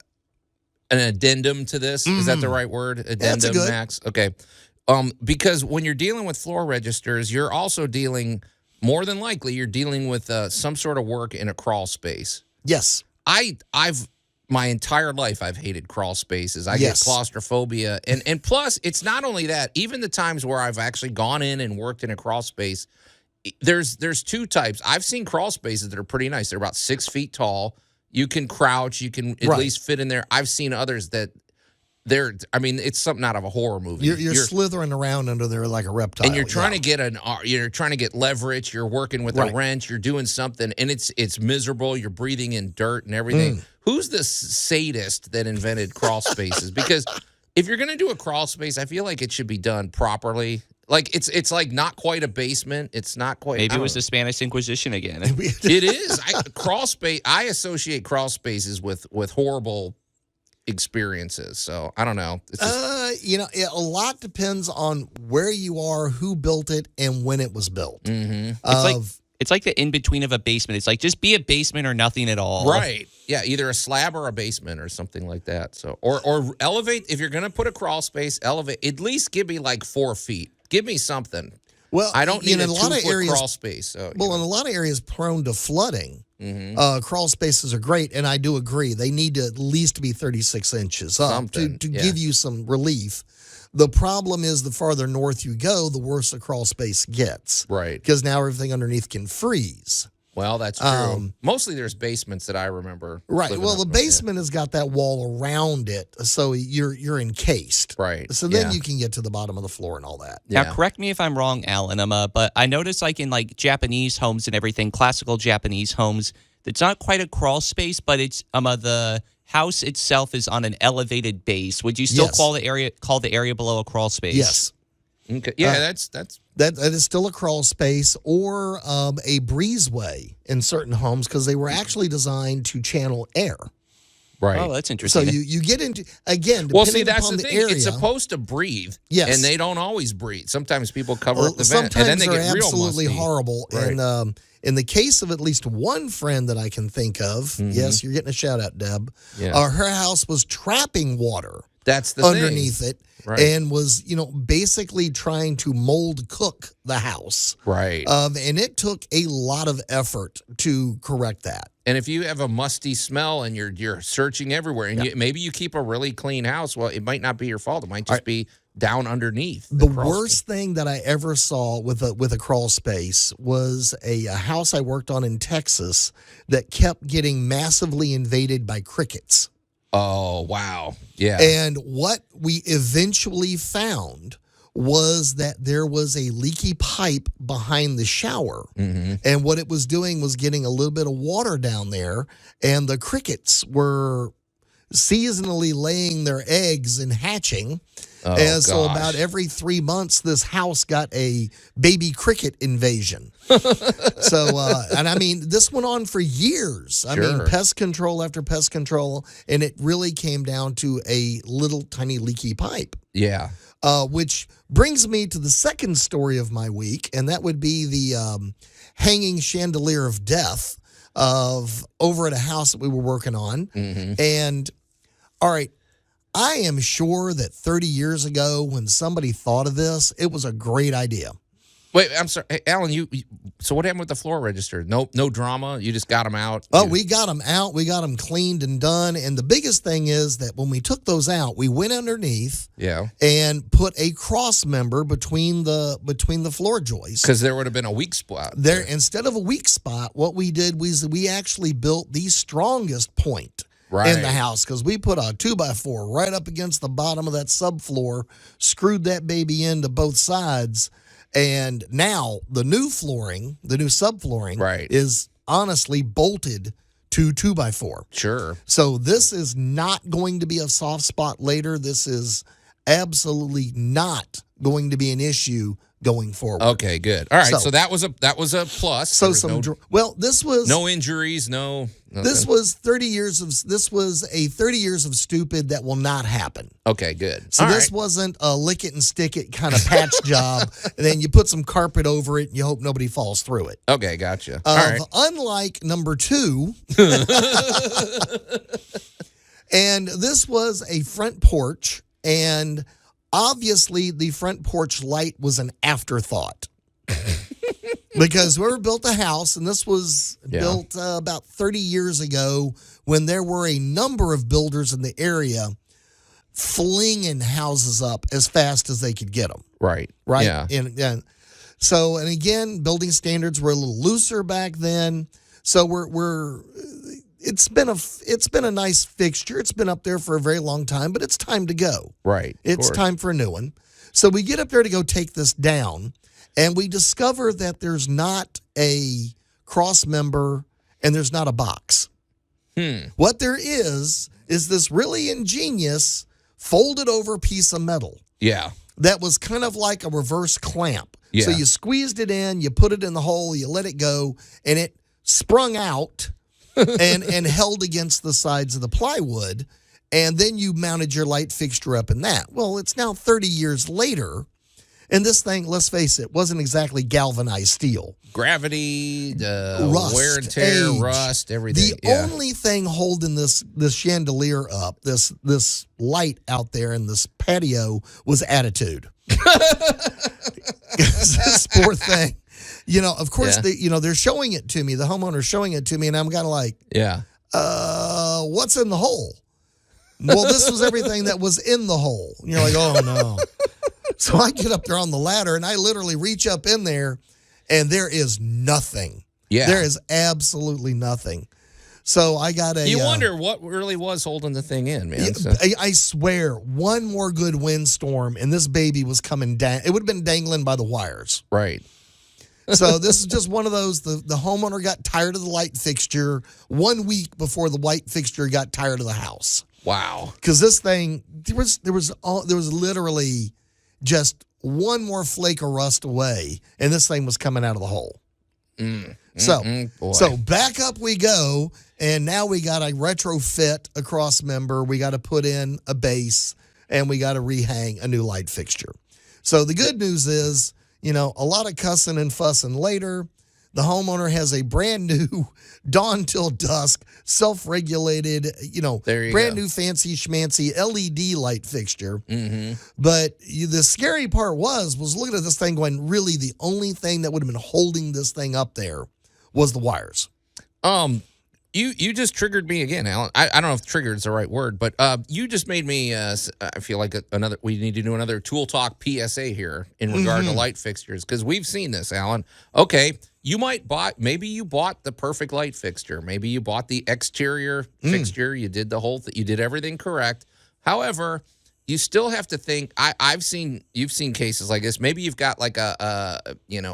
addendum to this? Is that the right word? Addendum, That's a good. Max? Okay. Because when you're dealing with floor registers, you're also dealing, more than likely, you're dealing with some sort of work in a crawl space. Yes. I've my entire life I've hated crawl spaces. I Yes. get claustrophobia, and plus it's not only that. Even the times where I've actually gone in and worked in a crawl space, there's two types. I've seen crawl spaces that are pretty nice. They're about 6 feet tall. You can crouch. You can at Right. least fit in there. I've seen others that it's something out of a horror movie. You're slithering around under there like a reptile. and you're trying to get you're trying to get leverage. You're working with Right. a wrench. You're doing something, and it's miserable. You're breathing in dirt and everything. Who's the sadist that invented crawl spaces? Because if you're going to do a crawl space, I feel like it should be done properly. like it's like not quite a basement. It's not quite. Maybe I it was don't the Spanish Inquisition again. know. It is. Crawl space. I associate crawl spaces with horrible experiences. So I don't know. It's just, A lot depends on where you are, who built it, and when it was built. mm-hmm. It's like the in between of a basement. It's like just be a basement or nothing at all. Right. Yeah, either a slab or a basement or something like that. So or elevate if you're gonna put a crawl space, elevate at least give me like 4 feet. Give me something. Well, I don't need a in a lot of 2-foot areas, crawl space. So, well, in a lot of areas prone to flooding, crawl spaces are great, and I do agree they need to at least be 36 inches up to give you some relief. The problem is the farther north you go, the worse the crawl space gets. Right. Because now everything underneath can freeze. Well, that's true. Mostly there's basements that I remember. Right. living Well, up the in. basement has got that wall around it, so you're encased. Right. So then you can get to the bottom of the floor and all that. Yeah. Now, correct me if I'm wrong, Alan, but I noticed like in like Japanese homes and everything, classical Japanese homes, it's not quite a crawl space, but it's the house itself is on an elevated base. Would you still Yes. call the area below a crawl space? Yes. Okay. Yeah, that's That is still a crawl space or a breezeway in certain homes because they were actually designed to channel air. right. Oh, that's So interesting. you get into, again, Well, depending see, that's upon the the thing. area. It's supposed to breathe. Yes. And they don't always breathe. Sometimes people cover up the vent, Sometimes and then they they're get real absolutely musty. horrible. Right. And in the case of at least one friend that I can think of, yes, you're getting a shout out, Deb. Yeah. Her house was trapping water That's the underneath thing. it, Right. and was basically trying to mold cook the house. Right. And it took a lot of effort to correct that. And if you have a musty smell and you're searching everywhere, and maybe you keep a really clean house, well, it might not be your fault. It might just be down underneath. The crawl worst thing that I ever saw with a crawl space was a house I worked on in Texas that kept getting massively invaded by crickets. Oh, wow. Yeah. And what we eventually found was that there was a leaky pipe behind the shower. And what it was doing was getting a little bit of water down there, and the crickets were seasonally laying their eggs and hatching. And so about every 3 months, this house got a baby cricket invasion. And I mean, this went on for years. I mean, pest control after pest control, and it really came down to a little tiny leaky pipe. Yeah. Which brings me to the second story of my week, and that would be the hanging chandelier of death over at a house that we were working on. And, all right, I am sure that 30 years ago when somebody thought of this, it was a great idea. Wait, I'm sorry. Hey, Alan, so what happened with the floor register? No drama? You just got them out? Oh, we got them out. We got them cleaned and done. And the biggest thing is that when we took those out, we went underneath and put a cross member between the floor joists. Because there would have been a weak spot. There, instead of a weak spot, what we did was we actually built the strongest point in the house, because we put a 2x4 right up against the bottom of that subfloor, screwed that baby into both sides, and now the new flooring, the new subflooring, is honestly bolted to 2x4. Sure. So this is not going to be a soft spot later. This is absolutely not going to be an issue going forward. Okay, good. All right, so that was a plus. So this was no injuries, no. This was 30 years of a 30 years of stupid that will not happen. Okay, good. So this wasn't a lick it and stick it kind of patch job, and then you put some carpet over it and you hope nobody falls through it. Okay, gotcha. All right. Unlike number 2, and this was a front porch, and obviously the front porch light was an afterthought. Because whoever built the house, and this was built about 30 years ago when there were a number of builders in the area flinging houses up as fast as they could get them. Right. Yeah. And again, building standards were a little looser back then. So it's been a nice fixture. It's been up there for a very long time, but it's time to go. Right. It's time for a new one. So we get up there to go take this down, and we discover that there's not a cross member and there's not a box. What there is this really ingenious folded over piece of metal. Yeah. that was kind of like a reverse clamp. Yeah. So you squeezed it in, you put it in the hole, you let it go, and it sprung out and held against the sides of the plywood. And then you mounted your light fixture up in that. Well, it's now 30 years later, and this thing, let's face it, wasn't exactly galvanized steel. Gravity, Rust, wear and tear, age. rust, everything. The only thing holding this chandelier up, this light out there in this patio, was attitude. This poor thing. Of course, they're showing it to me. The homeowner's showing it to me, and I'm kind of like, what's in the hole? Well, this was everything that was in the hole. And you're like, oh, no. So I get up there on the ladder, and I literally reach up in there, and there is nothing. Yeah. There is absolutely nothing. So I got a... You wonder what really was holding the thing in, man. I swear, one more good windstorm, and this baby was coming down. It would have been dangling by the wires. Right. So this is just one of those, the homeowner got tired of the light fixture 1 week before the light fixture got tired of the house. Wow. Because this thing, there was literally just one more flake of rust away, and this thing was coming out of the hole. So back up we go, and now we got a retrofit a cross member. We got to put in a base, and we got to rehang a new light fixture. So the good news is, a lot of cussing and fussing later. The homeowner has a brand new dawn till dusk, self-regulated, brand new fancy schmancy LED light fixture. Mm-hmm. But the scary part was looking at this thing going, really the only thing that would have been holding this thing up there was the wires. You just triggered me again, Alan. I don't know if triggered is the right word, but you just made me, I feel like we need to do another Tool Talk PSA here in regard to light fixtures, because we've seen this, Alan. Okay, maybe you bought the perfect light fixture. Maybe you bought the exterior fixture. You did the whole thing. You did everything correct. However, you still have to think, you've seen cases like this. Maybe you've got like a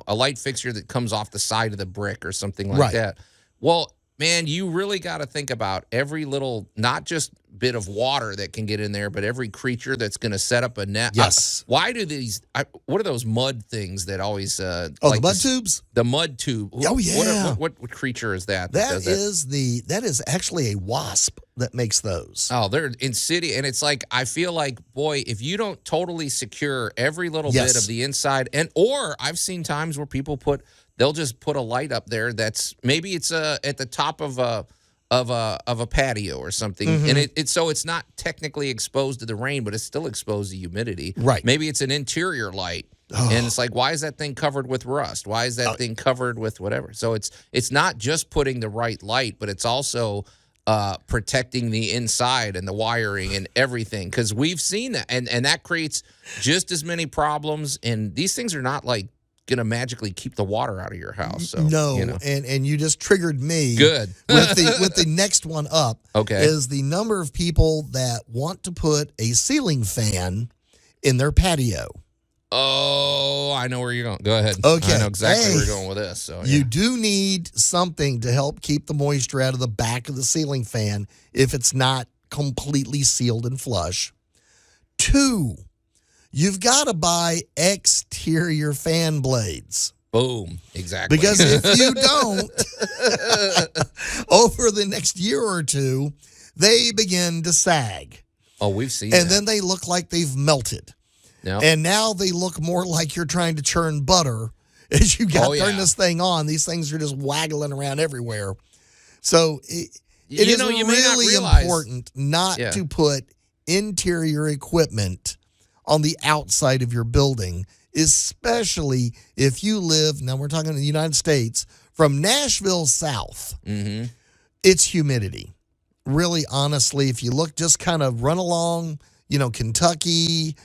light fixture that comes off the side of the brick or something like that. Well, man, you really got to think about every little, not just bit of water that can get in there, but every creature that's going to set up a net. Yes. Why do what are those mud things that always... the mud tubes? The mud tube. Oh, yeah. What creature is that? That is actually a wasp that makes those. Oh, they're insidious. And it's like, I feel like, boy, if you don't totally secure every little bit of the inside, or I've seen times where people they'll just put a light up there that's maybe it's at the top of a patio or something, and it's not technically exposed to the rain, but it's still exposed to humidity. Right. Maybe it's an interior light, and it's like, why is that thing covered with rust? Why is that thing covered with whatever? So it's not just putting the right light, but it's also protecting the inside and the wiring and everything, because we've seen that, and that creates just as many problems. And these things are not like going to magically keep the water out of your house. So, no, and you just triggered me. Good. with the next one up. Okay. Is the number of people that want to put a ceiling fan in their patio. Oh, I know where you're going. Go ahead. Okay. I know exactly where you're going with this. So you do need something to help keep the moisture out of the back of the ceiling fan if it's not completely sealed and flush. 2, you've got to buy exterior fan blades. Boom. Exactly. Because if you don't, over the next year or two, they begin to sag. Oh, we've seen and that. then they look like they've melted. No. And now they look more like you're trying to churn butter as you turn this thing on. These things are just waggling around everywhere. So it is really important not to put interior equipment on the outside of your building, especially if you live, now we're talking in the United States, from Nashville south. Mm-hmm. It's humidity. Really, honestly, if you look, just kind of run along, Kentucky,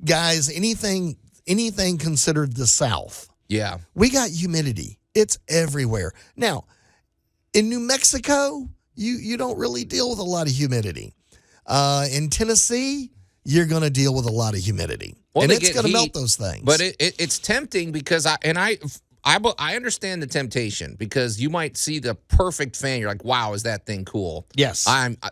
guys, anything considered the South. Yeah. We got humidity. It's everywhere. Now, in New Mexico, you don't really deal with a lot of humidity. In Tennessee, you're going to deal with a lot of humidity. Well, and it's going to melt those things. But it's tempting because I understand the temptation, because you might see the perfect fan. You're like, wow, is that thing cool? Yes.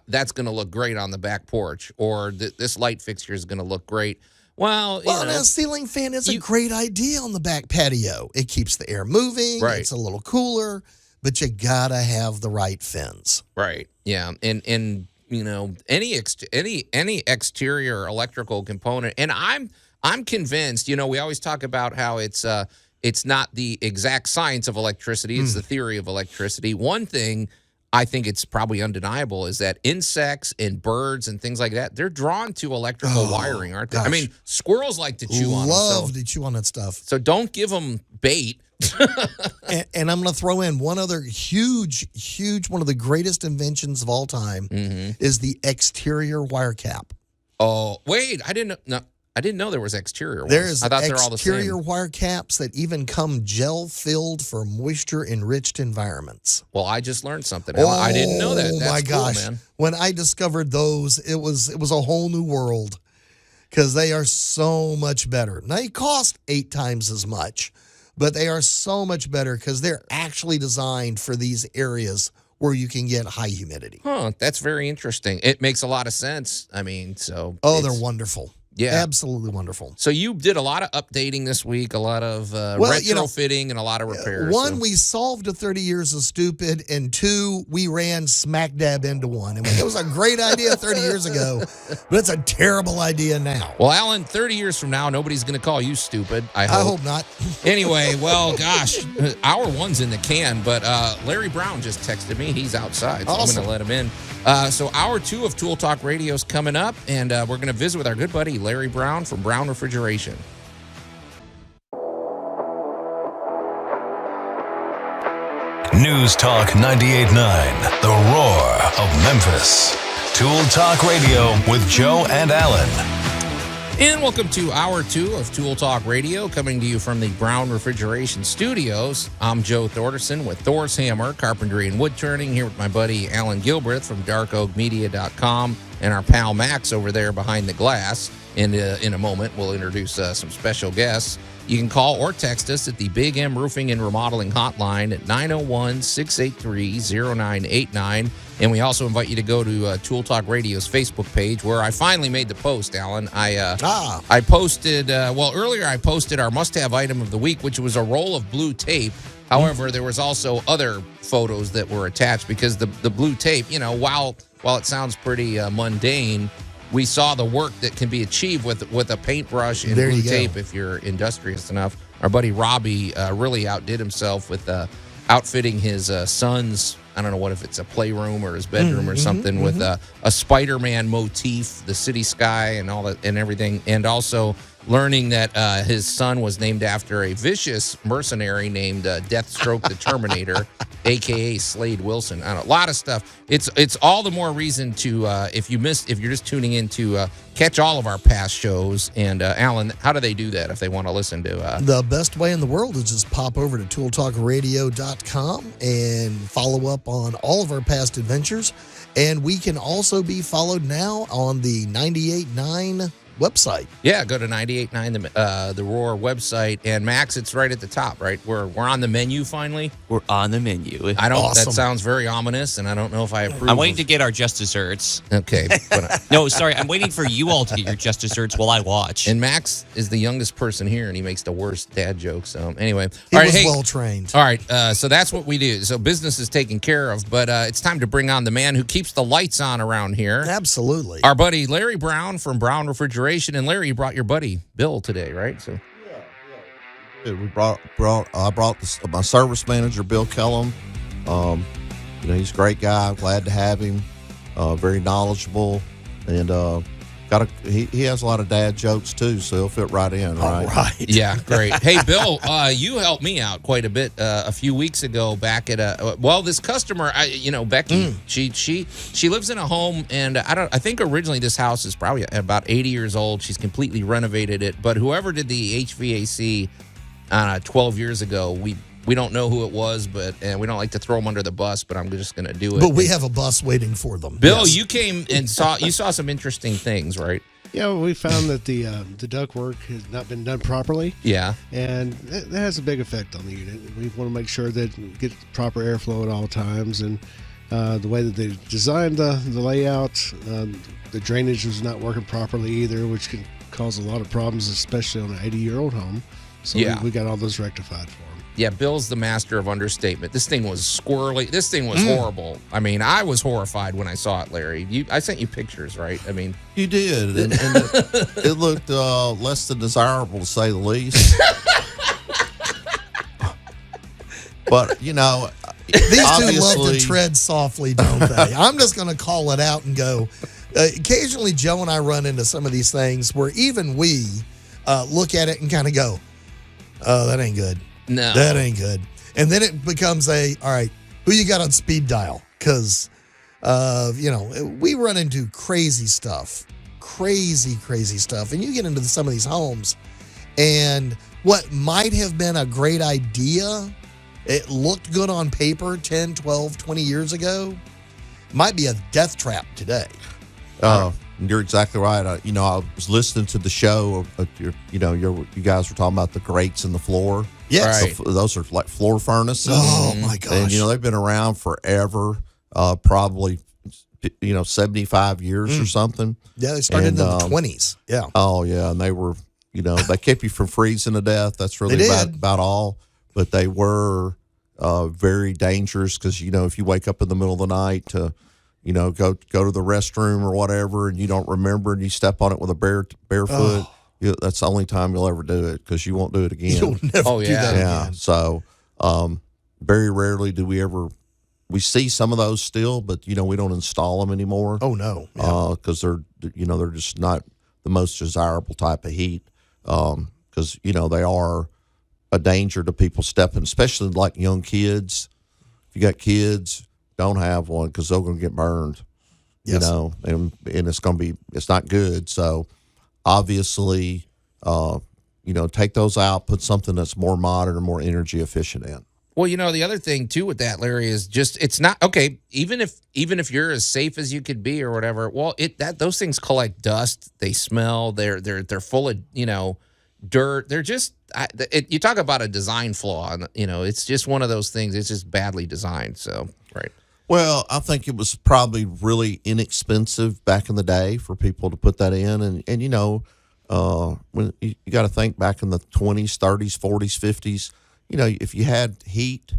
That's going to look great on the back porch, or this light fixture is going to look great. Well, and a ceiling fan is a great idea on the back patio. It keeps the air moving. Right. It's a little cooler, but you gotta have the right fins. Right. Yeah. And any exterior electrical component, and I'm convinced. We always talk about how it's not the exact science of electricity; it's the theory of electricity. One thing I think it's probably undeniable is that insects and birds and things like that, they're drawn to electrical wiring, aren't they? Gosh. I mean, squirrels like to chew on them. Love to chew on that stuff. So don't give them bait. And I'm going to throw in one other huge, one of the greatest inventions of all time is the exterior wire cap. Oh, wait, I didn't know there was exterior ones. There's I thought they're all the same. exterior wire caps that even come gel-filled for moisture-enriched environments. Well, I just learned something. I didn't know that. Oh, That's my gosh. cool, man. When I discovered those, it was a whole new world because they are so much better. Now, they cost 8 times as much, but they are so much better because they're actually designed for these areas where you can get high humidity. Huh, that's very interesting. It makes a lot of sense. I mean, so... Oh, they're wonderful. Yeah. Absolutely wonderful. So you did a lot of updating this week, a lot of retrofitting, and a lot of repairs. One, we solved a 30 years of stupid, and 2, we ran smack dab into one. I mean, it was a great idea 30 years ago, but it's a terrible idea now. Well, Allan, 30 years from now, nobody's going to call you stupid, I I hope not. Anyway, well, gosh, hour 1's in the can, but Larry Brown just texted me. He's outside, so Awesome. I'm going to let him in. So hour 2 of Tool Talk Radio is coming up, and we're going to visit with our good buddy Larry Brown from Brown Refrigeration. News Talk 98.9, the roar of Memphis. Tool Talk Radio with Joe and Allan. And welcome to Hour 2 of Tool Talk Radio, coming to you from the Brown Refrigeration Studios. I'm Joe Thorderson with Thor's Hammer, Carpentry and Wood Turning, here with my buddy Allan Gilbreth from DarkOakMedia.com and our pal Max over there behind the glass. And in a moment, we'll introduce some special guests. You can call or text us at the Big M Roofing and Remodeling Hotline at 901-683-0989. And we also invite you to go to Tool Talk Radio's Facebook page, where I finally made the post, Allan. I posted, earlier I posted our must-have item of the week, which was a roll of blue tape. However, there was also other photos that were attached because the blue tape, while it sounds pretty mundane, we saw the work that can be achieved with a paintbrush and blue tape if you're industrious enough. Our buddy Robbie really outdid himself with outfitting his son's, I don't know what if it's a playroom or his bedroom or something, with a Spider-Man motif, the city sky and all that and everything, and also learning that his son was named after a vicious mercenary named Deathstroke the Terminator, a.k.a. Slade Wilson. I don't know, a lot of stuff. It's all the more reason to, if you're just tuning in, to catch all of our past shows. And Allan, how do they do that if they want to listen to? The best way in the world is just pop over to tooltalkradio.com and follow up on all of our past adventures. And we can also be followed now on the 98.9 website. Yeah, go to 98.9 the Roar website, and Max, it's right at the top, right? We're on the menu finally. We're on the menu. I don't. Awesome. That sounds very ominous, and I don't know if I approve. I'm waiting to get our just desserts. Okay, but, No, sorry. I'm waiting for you all to get your just desserts while I watch. and Max is the youngest person here, and he makes the worst dad jokes. So anyway, He all right, was hey, well trained. all right. So that's what we do. So business is taken care of, but it's time to bring on the man who keeps the lights on around here. Absolutely. Our buddy Larry Brown from Brown Refrigeration, and Larry, you brought your buddy Bill today, right? So I brought my service manager, Bill Kellum. He's a great guy. I'm glad to have him. Very knowledgeable, and he has a lot of dad jokes too, so he'll fit right in. All right. yeah, great. Hey, Bill, you helped me out quite a bit a few weeks ago back at this customer. Becky, she lives in a home, and I think originally this house is probably about 80 years old. She's completely renovated it, but whoever did the HVAC 12 years ago, we don't know who it was, and we don't like to throw them under the bus, but I'm just going to do it. But we have a bus waiting for them. Bill, Yes. you came and saw some interesting things, right? Yeah, we found that the ductwork has not been done properly. Yeah. And that has a big effect on the unit. We want to make sure that we get proper airflow at all times. And the way that they designed the layout, the drainage was not working properly either, which can cause a lot of problems, especially on an 80-year-old home. So Yeah. we got all those rectified for him. Yeah, Bill's the master of understatement. This thing was squirrely. This thing was horrible. I mean, I was horrified when I saw it, Larry. I sent you pictures, right? I mean, You did, and it looked less than desirable to say the least. But These two love to obviously, tread softly, don't they? I'm just going to call it out and go. Occasionally, Joe and I run into some of these things where even we look at it and kind of go, "Oh, that ain't good. no. That ain't good." And then it becomes all right, who you got on speed dial? Because, we run into crazy stuff. And you get into some of these homes, and what might have been a great idea, it looked good on paper 10, 12, 20 years ago, might be a death trap today. you're exactly right. I was listening to the show. You guys were talking about the grates in the floor. Yes. Right. Those are like floor furnaces. Oh, my gosh. And they've been around forever. Probably 75 years or something. Yeah, they started in the 20s. Yeah. Oh yeah, and they were, they kept you from freezing to death. That's really They did. about all. But they were very dangerous because if you wake up in the middle of the night to, go to the restroom or whatever, and you don't remember, and you step on it with a barefoot, that's the only time you'll ever do it because you won't do it again. You'll never do that Yeah. again. So, very rarely do we see some of those still, but we don't install them anymore. Oh, no. Because they're just not the most desirable type of heat. Because they are a danger to people stepping, especially like young kids. If you got kids, don't have one because they're going to get burned. Yes. And it's not good. So obviously, take those out, put something that's more modern and more energy efficient in. Well, the other thing too with that, Larry, is just it's not okay. Even if you're as safe as you could be or whatever, well, those things collect dust. They smell. They're full of dirt. They're just you talk about a design flaw. It's just one of those things. It's just badly designed. So right. Well, I think it was probably really inexpensive back in the day for people to put that in, and when you got to think back in the 20s, 30s, 40s, 50s. If you had heat,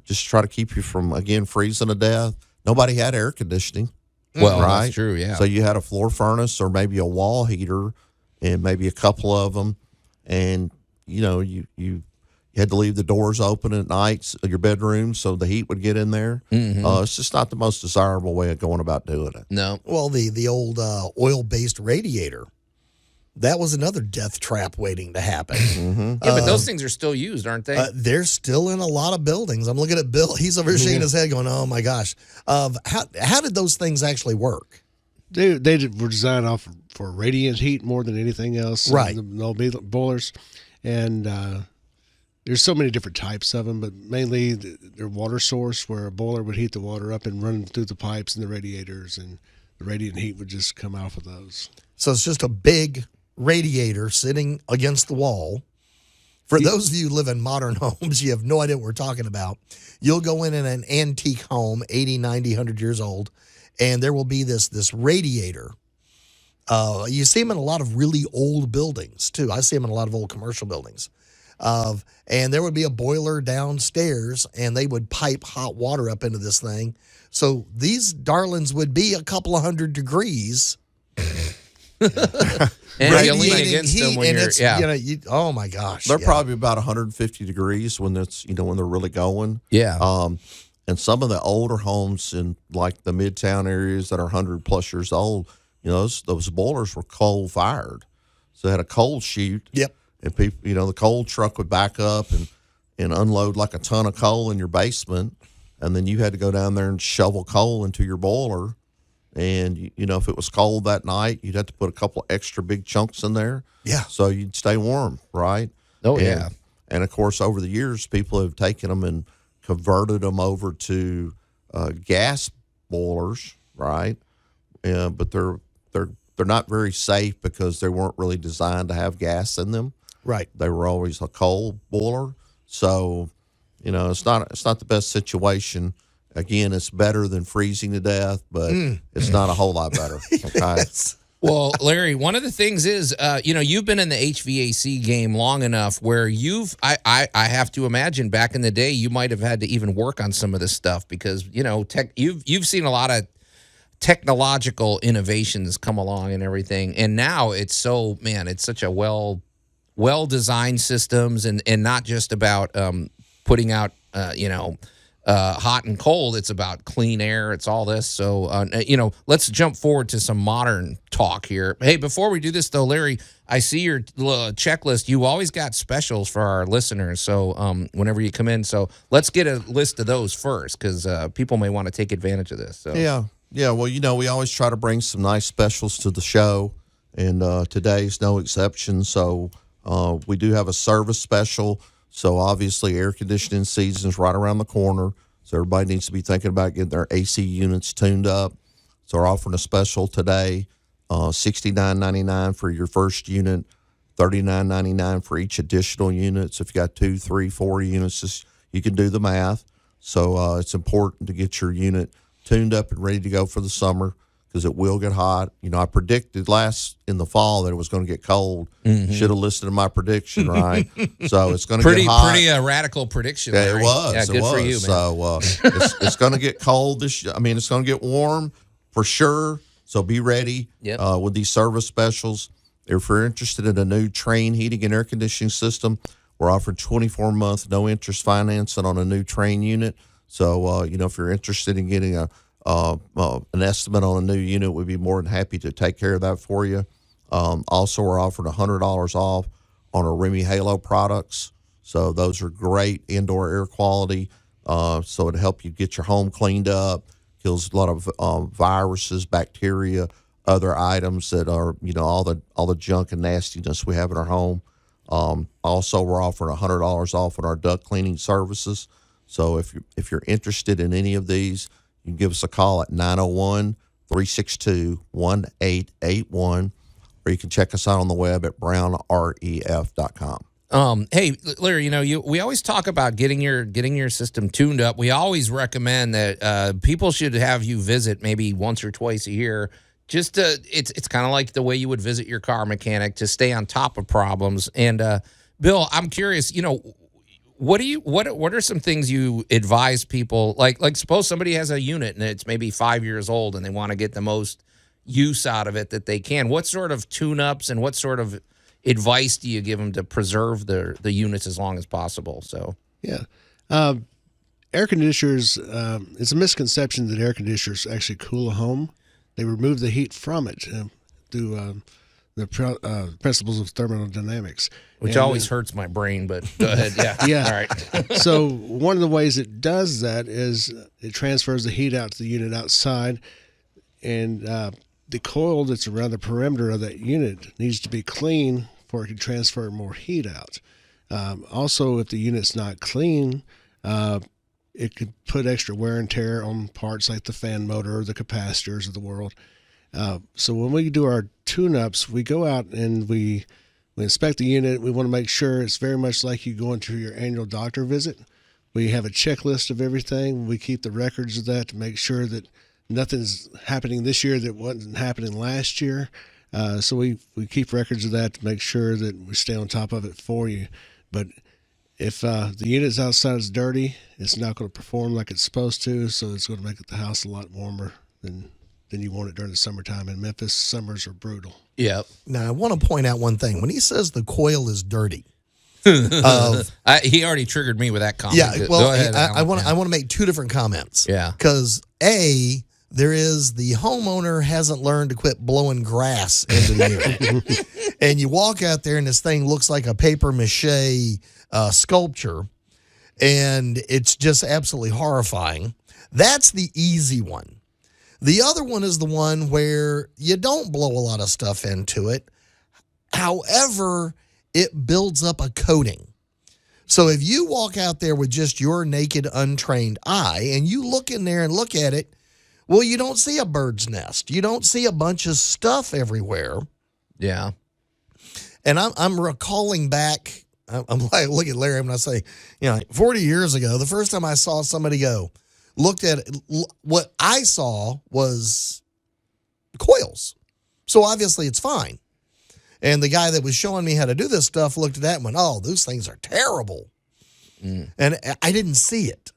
just try to keep you from, again, freezing to death. Nobody had air conditioning. Well, right? that's true, yeah. So you had a floor furnace or maybe a wall heater and maybe a couple of them. And, you had to leave the doors open at night, your bedroom, so the heat would get in there. Mm-hmm. It's just not the most desirable way of going about doing it. No. Well, the old oil-based radiator, that was another death trap waiting to happen. Yeah, but those things are still used, aren't they? They're still in a lot of buildings. I'm looking at Bill. He's over here shaking his head going, oh, my gosh. How did those things actually work? They were designed for radiant heat more than anything else. Right. No boilers. And there's so many different types of them, but mainly they're water source where a boiler would heat the water up and run through the pipes and the radiators, and the radiant heat would just come off of those. So it's just a big radiator sitting against the wall. For those of you who live in modern homes, you have no idea what we're talking about. You'll go in an antique home, 80, 90, 100 years old, and there will be this radiator. You see them in a lot of really old buildings, too. I see them in a lot of old commercial buildings. And there would be a boiler downstairs, and they would pipe hot water up into this thing. So these darlings would be a couple of 100 degrees. And you lean against them when oh my gosh. They're probably about 150 degrees when it's, when they're really going. Yeah. And some of the older homes in like the midtown areas that are 100 plus years old, those boilers were coal fired. So they had a coal chute. Yep. And people, the coal truck would back up and unload like a ton of coal in your basement. And then you had to go down there and shovel coal into your boiler. And, if it was cold that night, you'd have to put a couple extra big chunks in there. Yeah. So you'd stay warm, right? Oh, yeah. And, of course, over the years, people have taken them and converted them over to gas boilers, right? But they're not very safe because they weren't really designed to have gas in them. Right. They were always a coal boiler. So, it's not the best situation. Again, it's better than freezing to death, but it's not a whole lot better. Okay. Yes. Well, Larry, one of the things is, you've been in the HVAC game long enough where I have to imagine back in the day you might have had to even work on some of this stuff because you've seen a lot of technological innovations come along and everything, and now it's such a well designed systems and not just about putting out hot and cold. It's about clean air. It's all this. So, let's jump forward to some modern talk here. Hey, before we do this, though, Larry, I see your checklist. You always got specials for our listeners. So whenever you come in, so let's get a list of those first because people may want to take advantage of this. So. Yeah. Well, we always try to bring some nice specials to the show, and today's no exception. So we do have a service special. So obviously air conditioning season is right around the corner. So everybody needs to be thinking about getting their AC units tuned up. So we're offering a special today, $69.99 for your first unit, $39.99 for each additional unit. So if you got 2, 3, 4 units, you can do the math. So it's important to get your unit tuned up and ready to go for the summer because it will get hot. I predicted in the fall that it was going to get cold. Mm-hmm. Should have listened to my prediction, right? So it's going to get hot. Pretty radical prediction. Yeah, Larry. it was. Yeah, good for you, man. So it's going to get cold it's going to get warm for sure. So be ready with these service specials. If you're interested in a new Trane heating and air conditioning system, we're offering 24-month no interest financing on a new Trane unit. So if you're interested in getting an estimate on a new unit, we'd be more than happy to take care of that for you. Also, we're offering $100 off on our Remy Halo products. So those are great indoor air quality. So it'll help you get your home cleaned up, kills a lot of viruses, bacteria, other items that are, all the junk and nastiness we have in our home. Also, we're offering $100 off on our duct cleaning services. So if you're interested in any of these, you can give us a call at 901-362-1881, or you can check us out on the web at brownref.com. Hey, Larry, we always talk about getting your system tuned up. We always recommend that people should have you visit maybe once or twice a year. Just it's kind of like the way you would visit your car mechanic to stay on top of problems. And Bill, I'm curious, what are some things you advise people like suppose somebody has a unit and it's maybe 5 years old and they want to get the most use out of it that they can. What sort of tune-ups and what sort of advice do you give them to preserve the units as long as possible? So air conditioners, it's a misconception that air conditioners actually cool a home. They remove the heat from it through the principles of thermodynamics. Which always hurts my brain, but go ahead. Yeah. All right. So one of the ways it does that is it transfers the heat out to the unit outside, and the coil that's around the perimeter of that unit needs to be clean for it to transfer more heat out. Also, if the unit's not clean, it could put extra wear and tear on parts like the fan motor, the capacitors of the world. So when we do our tune-ups, we go out and we inspect the unit. We want to make sure it's very much like you going to your annual doctor visit. We have a checklist of everything. We keep the records of that to make sure that nothing's happening this year that wasn't happening last year. So we keep records of that to make sure that we stay on top of it for you. But if the unit's outside is dirty, it's not going to perform like it's supposed to, so it's going to make the house a lot warmer than you want it during the summertime. In Memphis, summers are brutal. Yep. Now, I want to point out one thing. When he says the coil is dirty, he already triggered me with that comment. Yeah, well, go ahead, I want to make two different comments. Yeah. Because the homeowner hasn't learned to quit blowing grass into the unit. And you walk out there and this thing looks like a paper mache sculpture, and it's just absolutely horrifying. That's the easy one. The other one is the one where you don't blow a lot of stuff into it. However, it builds up a coating. So if you walk out there with just your naked, untrained eye and you look in there and look at it, well, you don't see a bird's nest. You don't see a bunch of stuff everywhere. Yeah. And I'm recalling back, I'm like, look at Larry, and I say, 40 years ago, the first time I saw somebody looked at it, what I saw was coils, So obviously it's fine. And the guy that was showing me how to do this stuff looked at that and went, oh, those things are terrible. And I didn't see it.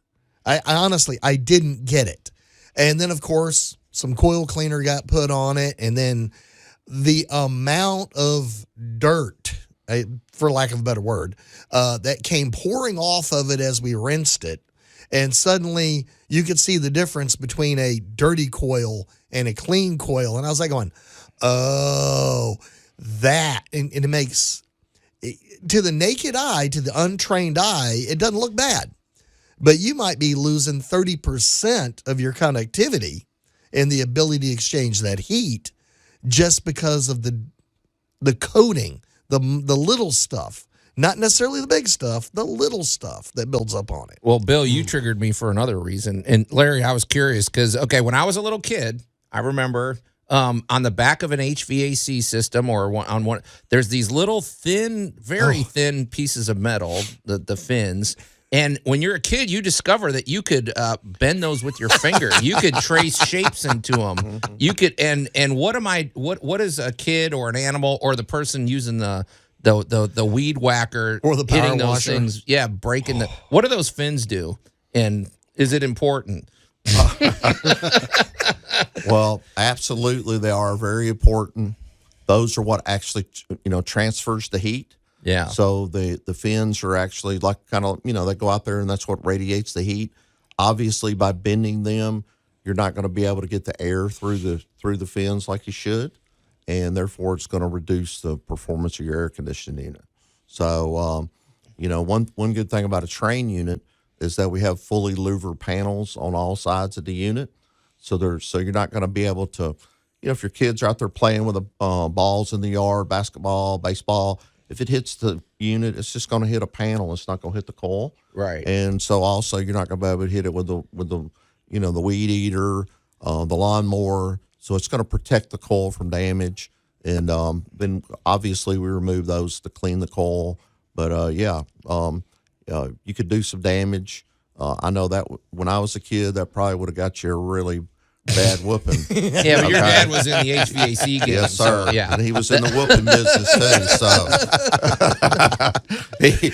I honestly, I didn't get it. And then, of course, some coil cleaner got put on it. And then the amount of dirt, for lack of a better word, that came pouring off of it as we rinsed it. And suddenly you could see the difference between a dirty coil and a clean coil. And I was like going, oh, that. And it makes, to the naked eye, to the untrained eye, it doesn't look bad. But you might be losing 30% of your conductivity and the ability to exchange that heat just because of the coating, the little stuff. Not necessarily the big stuff, the little stuff that builds up on it. Well, Bill, you triggered me for another reason. And Larry, I was curious because, okay, when I was a little kid, I remember on the back of an HVAC system or on one, there's these little thin, very thin pieces of metal, the fins. And when you're a kid, you discover that you could bend those with your finger. You could trace shapes into them. You could, and what is a kid or an animal or the person using the weed whacker or the power hitting those washer. things? Yeah, breaking the. What do those fins do? And is it important? Well, absolutely, they are very important. Those are what actually, transfers the heat. Yeah. So the fins are actually like kind of, they go out there and that's what radiates the heat. Obviously, by bending them, you're not going to be able to get the air through the fins like you should, and therefore it's going to reduce the performance of your air conditioning unit. So, one good thing about a train unit is that we have fully louvered panels on all sides of the unit. So you're not going to be able to, if your kids are out there playing with the balls in the yard, basketball, baseball, if it hits the unit, it's just going to hit a panel. It's not going to hit the coil. Right. And so also you're not going to be able to hit it with the the weed eater, the lawnmower. So it's going to protect the coil from damage. And then obviously we remove those to clean the coil. But you could do some damage. I know that when I was a kid, that probably would have got you a really bad whooping. Yeah, but your dad was in the HVAC game. Yes, sir. So, yeah. And he was in the whooping business too.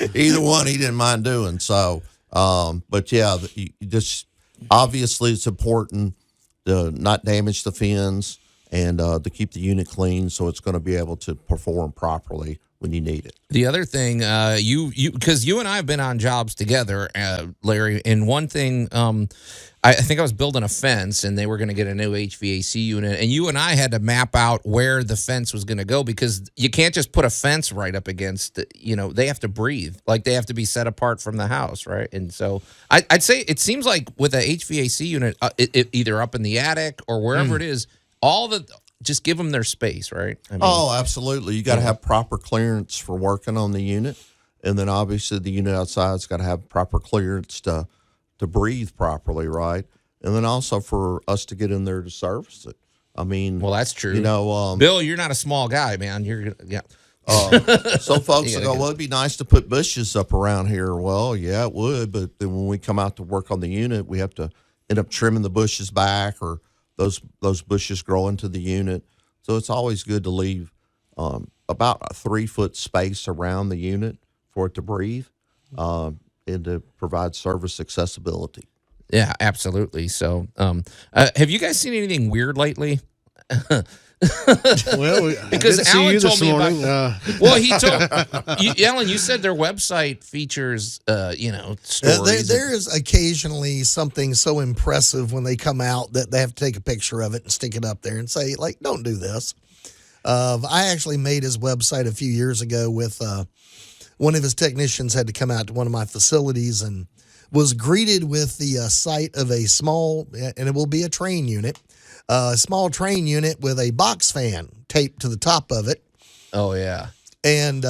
So either one, he didn't mind doing. So, but yeah, you just obviously it's important to not damage the fins and to keep the unit clean, so it's going to be able to perform properly when you need it. The other thing, because you and I have been on jobs together, Larry, and one thing, I think I was building a fence, and they were going to get a new HVAC unit, and you and I had to map out where the fence was going to go because you can't just put a fence right up against, they have to breathe. Like, they have to be set apart from the house, right? And so I'd say it seems like with a HVAC unit, it either up in the attic or wherever it is, just give them their space, right? I mean, absolutely. You got to have proper clearance for working on the unit. And then obviously the unit outside's got to have proper clearance to breathe properly, right? And then also for us to get in there to service it. I mean, well, that's true. Bill, you're not a small guy, man. Yeah. Some folks will go, well, it'd be nice to put bushes up around here. Well, yeah, it would. But then when we come out to work on the unit, we have to end up trimming the bushes back or those bushes grow into the unit. So it's always good to leave about a 3-foot space around the unit for it to breathe and to provide service accessibility. Yeah, absolutely. So have you guys seen anything weird lately? Well, because Allan told me morning. Well, he told Allan. You said their website features, stories. There is occasionally something so impressive when they come out that they have to take a picture of it and stick it up there and say, like, don't do this. I actually made his website a few years ago with one of his technicians had to come out to one of my facilities and was greeted with the sight of a small, and it will be a train unit, a small train unit with a box fan taped to the top of it. Oh, yeah. And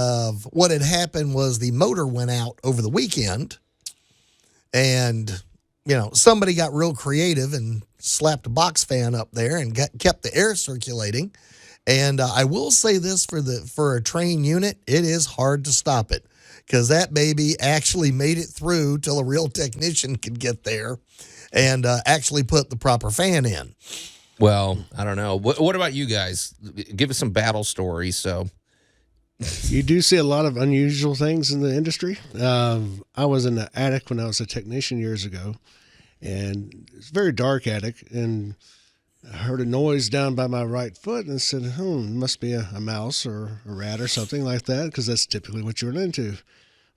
what had happened was the motor went out over the weekend, and, somebody got real creative and slapped a box fan up there and kept the air circulating. And I will say this for a train unit, it is hard to stop it because that baby actually made it through till a real technician could get there and actually put the proper fan in. Well, I don't know. What about you guys? Give us some battle stories. So You do see a lot of unusual things in the industry. I was in the attic when I was a technician years ago, and it's a very dark attic, and I heard a noise down by my right foot and said, it must be a mouse or a rat or something like that, because that's typically what you run into.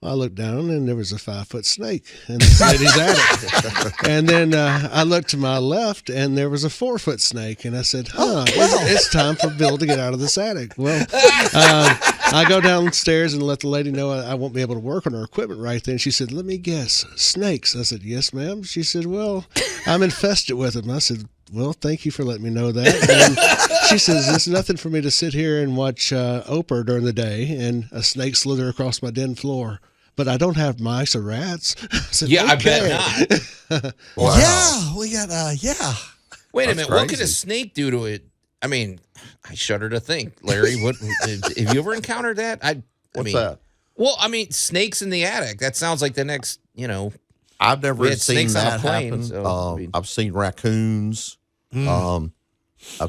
Well, I looked down, and there was a 5-foot snake in this lady's attic. And then I looked to my left, and there was a 4-foot snake. And I said, it's time for Bill to get out of this attic. Well, I go downstairs and let the lady know I won't be able to work on her equipment right then. She said, let me guess, snakes. I said, yes, ma'am. She said, well, I'm infested with them. I said, well, thank you for letting me know that. And she says, it's nothing for me to sit here and watch Oprah during the day and a snake slither across my den floor. But I don't have mice or rats. I said, yeah, okay. I bet not. Wow. Yeah, we got, Wait a That's minute. What could a crazy. snake do to it? I mean, I shudder to think, Larry. What have you ever encountered that? What's that? Well, I mean, snakes in the attic. That sounds like the next, I've never We had seen snakes on a that plane, happen. so, I mean- I've seen raccoons. I've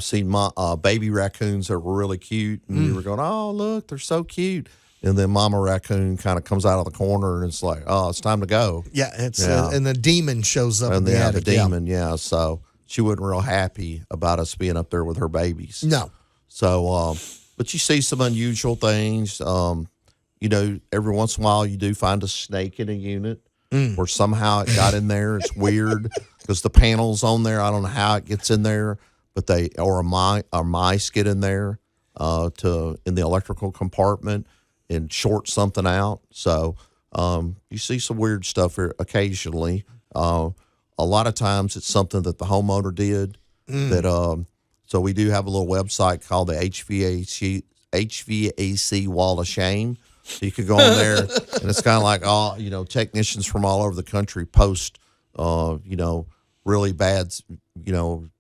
seen my baby raccoons that were really cute, and you were going, "Oh, look, they're so cute." And then Mama Raccoon kind of comes out of the corner, and it's like, "Oh, it's time to go." yeah. It's Yeah. and the demon shows up in And the then the attic. demon, yeah. So she wasn't real happy about us being up there with her babies. Yeah. No. So, but you see some unusual things. Every once in a while you do find a snake in a unit where somehow it got in there. It's weird because the panel's on there. I don't know how it gets in there, but mice get in there in the electrical compartment and short something out. So you see some weird stuff here occasionally. A lot of times it's something that the homeowner did that. So we do have a little website called the HVAC Wall of Shame. So you could go on there, and it's kind of like technicians from all over the country post, really bad,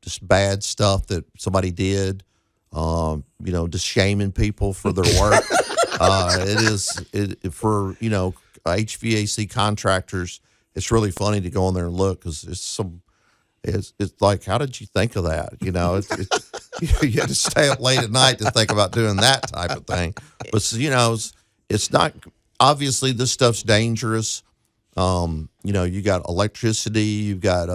just bad stuff that somebody did, just shaming people for their work. For HVAC contractors, it's really funny to go on there and look because it's like, how did you think of that? You had to stay up late at night to think about doing that type of thing. But it's not, obviously this stuff's dangerous. You got electricity, you've got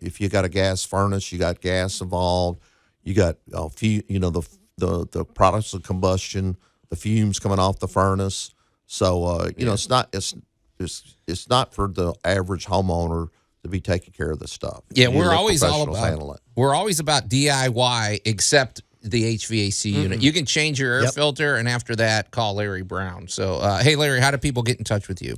if you got a gas furnace, you got gas involved, you got the products of combustion, the fumes coming off the furnace. So it's not for the average homeowner to be taking care of this stuff. Yeah, You we're let always all professionals handle about it. we're always about DIY, except the HVAC unit. You can change your air filter, and after that, call Larry Brown. So, hey, Larry, how do people get in touch with you?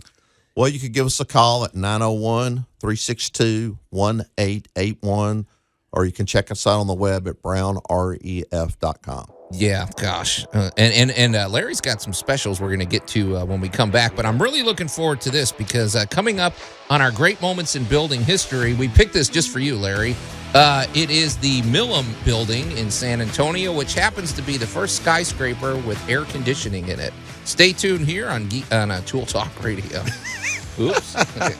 Well, you could give us a call at 901-362-1881, or you can check us out on the web at brownref.com. Yeah, gosh. And Larry's got some specials we're going to get to when we come back. But I'm really looking forward to this because coming up on our Great Moments in Building History, we picked this just for you, Larry. It is the Milam Building in San Antonio, which happens to be the first skyscraper with air conditioning in it. Stay tuned here on Tool Talk Radio. Oops. Okay.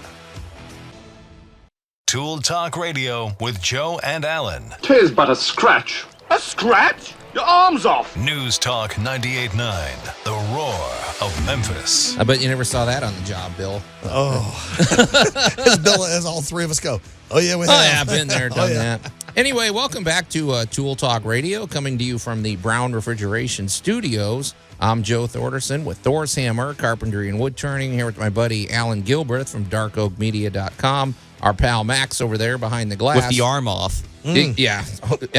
Tool Talk Radio with Joe and Allan. 'Tis but a scratch. A scratch? Your arm's off. News Talk 98.9, the roar of Memphis. I bet you never saw that on the job, Bill. As Bill, as all three of us go, oh, yeah, we have. Oh, yeah, I've been there, done that. Anyway, welcome back to Tool Talk Radio, coming to you from the Brown Refrigeration Studios. I'm Joe Thorderson with Thor's Hammer, Carpentry and Wood Turning, here with my buddy Allan Gilbreth from darkoakmedia.com. Our pal Max over there behind the glass. with the arm off. Yeah.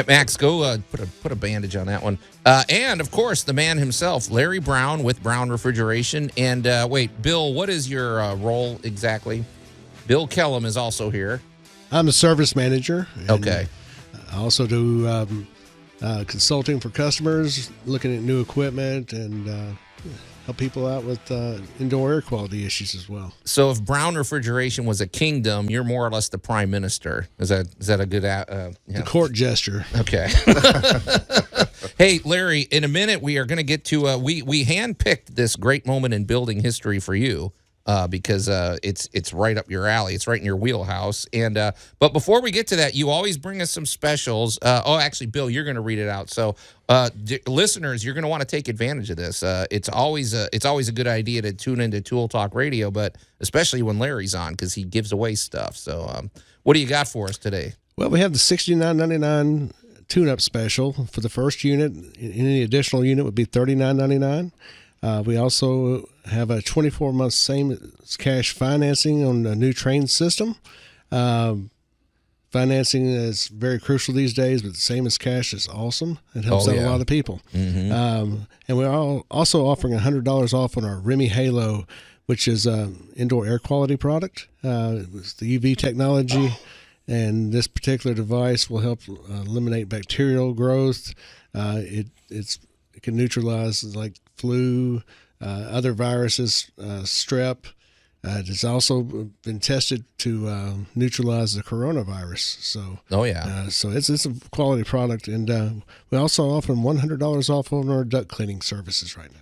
Max, go put a bandage on that one. And, of course, the man himself, Larry Brown with Brown Refrigeration. And, wait, Bill, what is your role exactly? Bill Kellum is also here. I'm a service manager. and Okay. I also do consulting for customers, looking at new equipment, and help people out with indoor air quality issues as well. So if Brown Refrigeration was a kingdom, you're more or less the prime minister. Is that a good? The court gesture. Okay. Hey, Larry, in a minute we are going to get to we handpicked this great moment in building history for you. because it's right up your alley. It's right in your wheelhouse. And but before we get to that, you always bring us some specials. Actually, Bill, you're going to read it out. So listeners, you're going to want to take advantage of this. It's always a good idea to tune into Tool Talk Radio, but especially when Larry's on because he gives away stuff. So what do you got for us today? Well, we have the $69.99 tune-up special for the first unit. Any additional unit would be $39.99. We also have a 24-month same cash financing on a new train system. Financing is very crucial these days, but the same as cash is awesome. It helps out a lot of people. Mm-hmm. And we're also offering $100 off on our Remy Halo, which is an indoor air quality product. It's the UV technology, and this particular device will help eliminate bacterial growth. It can neutralize like flu, other viruses, strep. It's also been tested to neutralize the coronavirus. So, so it's a quality product, and we also offer $100 off on our duct cleaning services right now.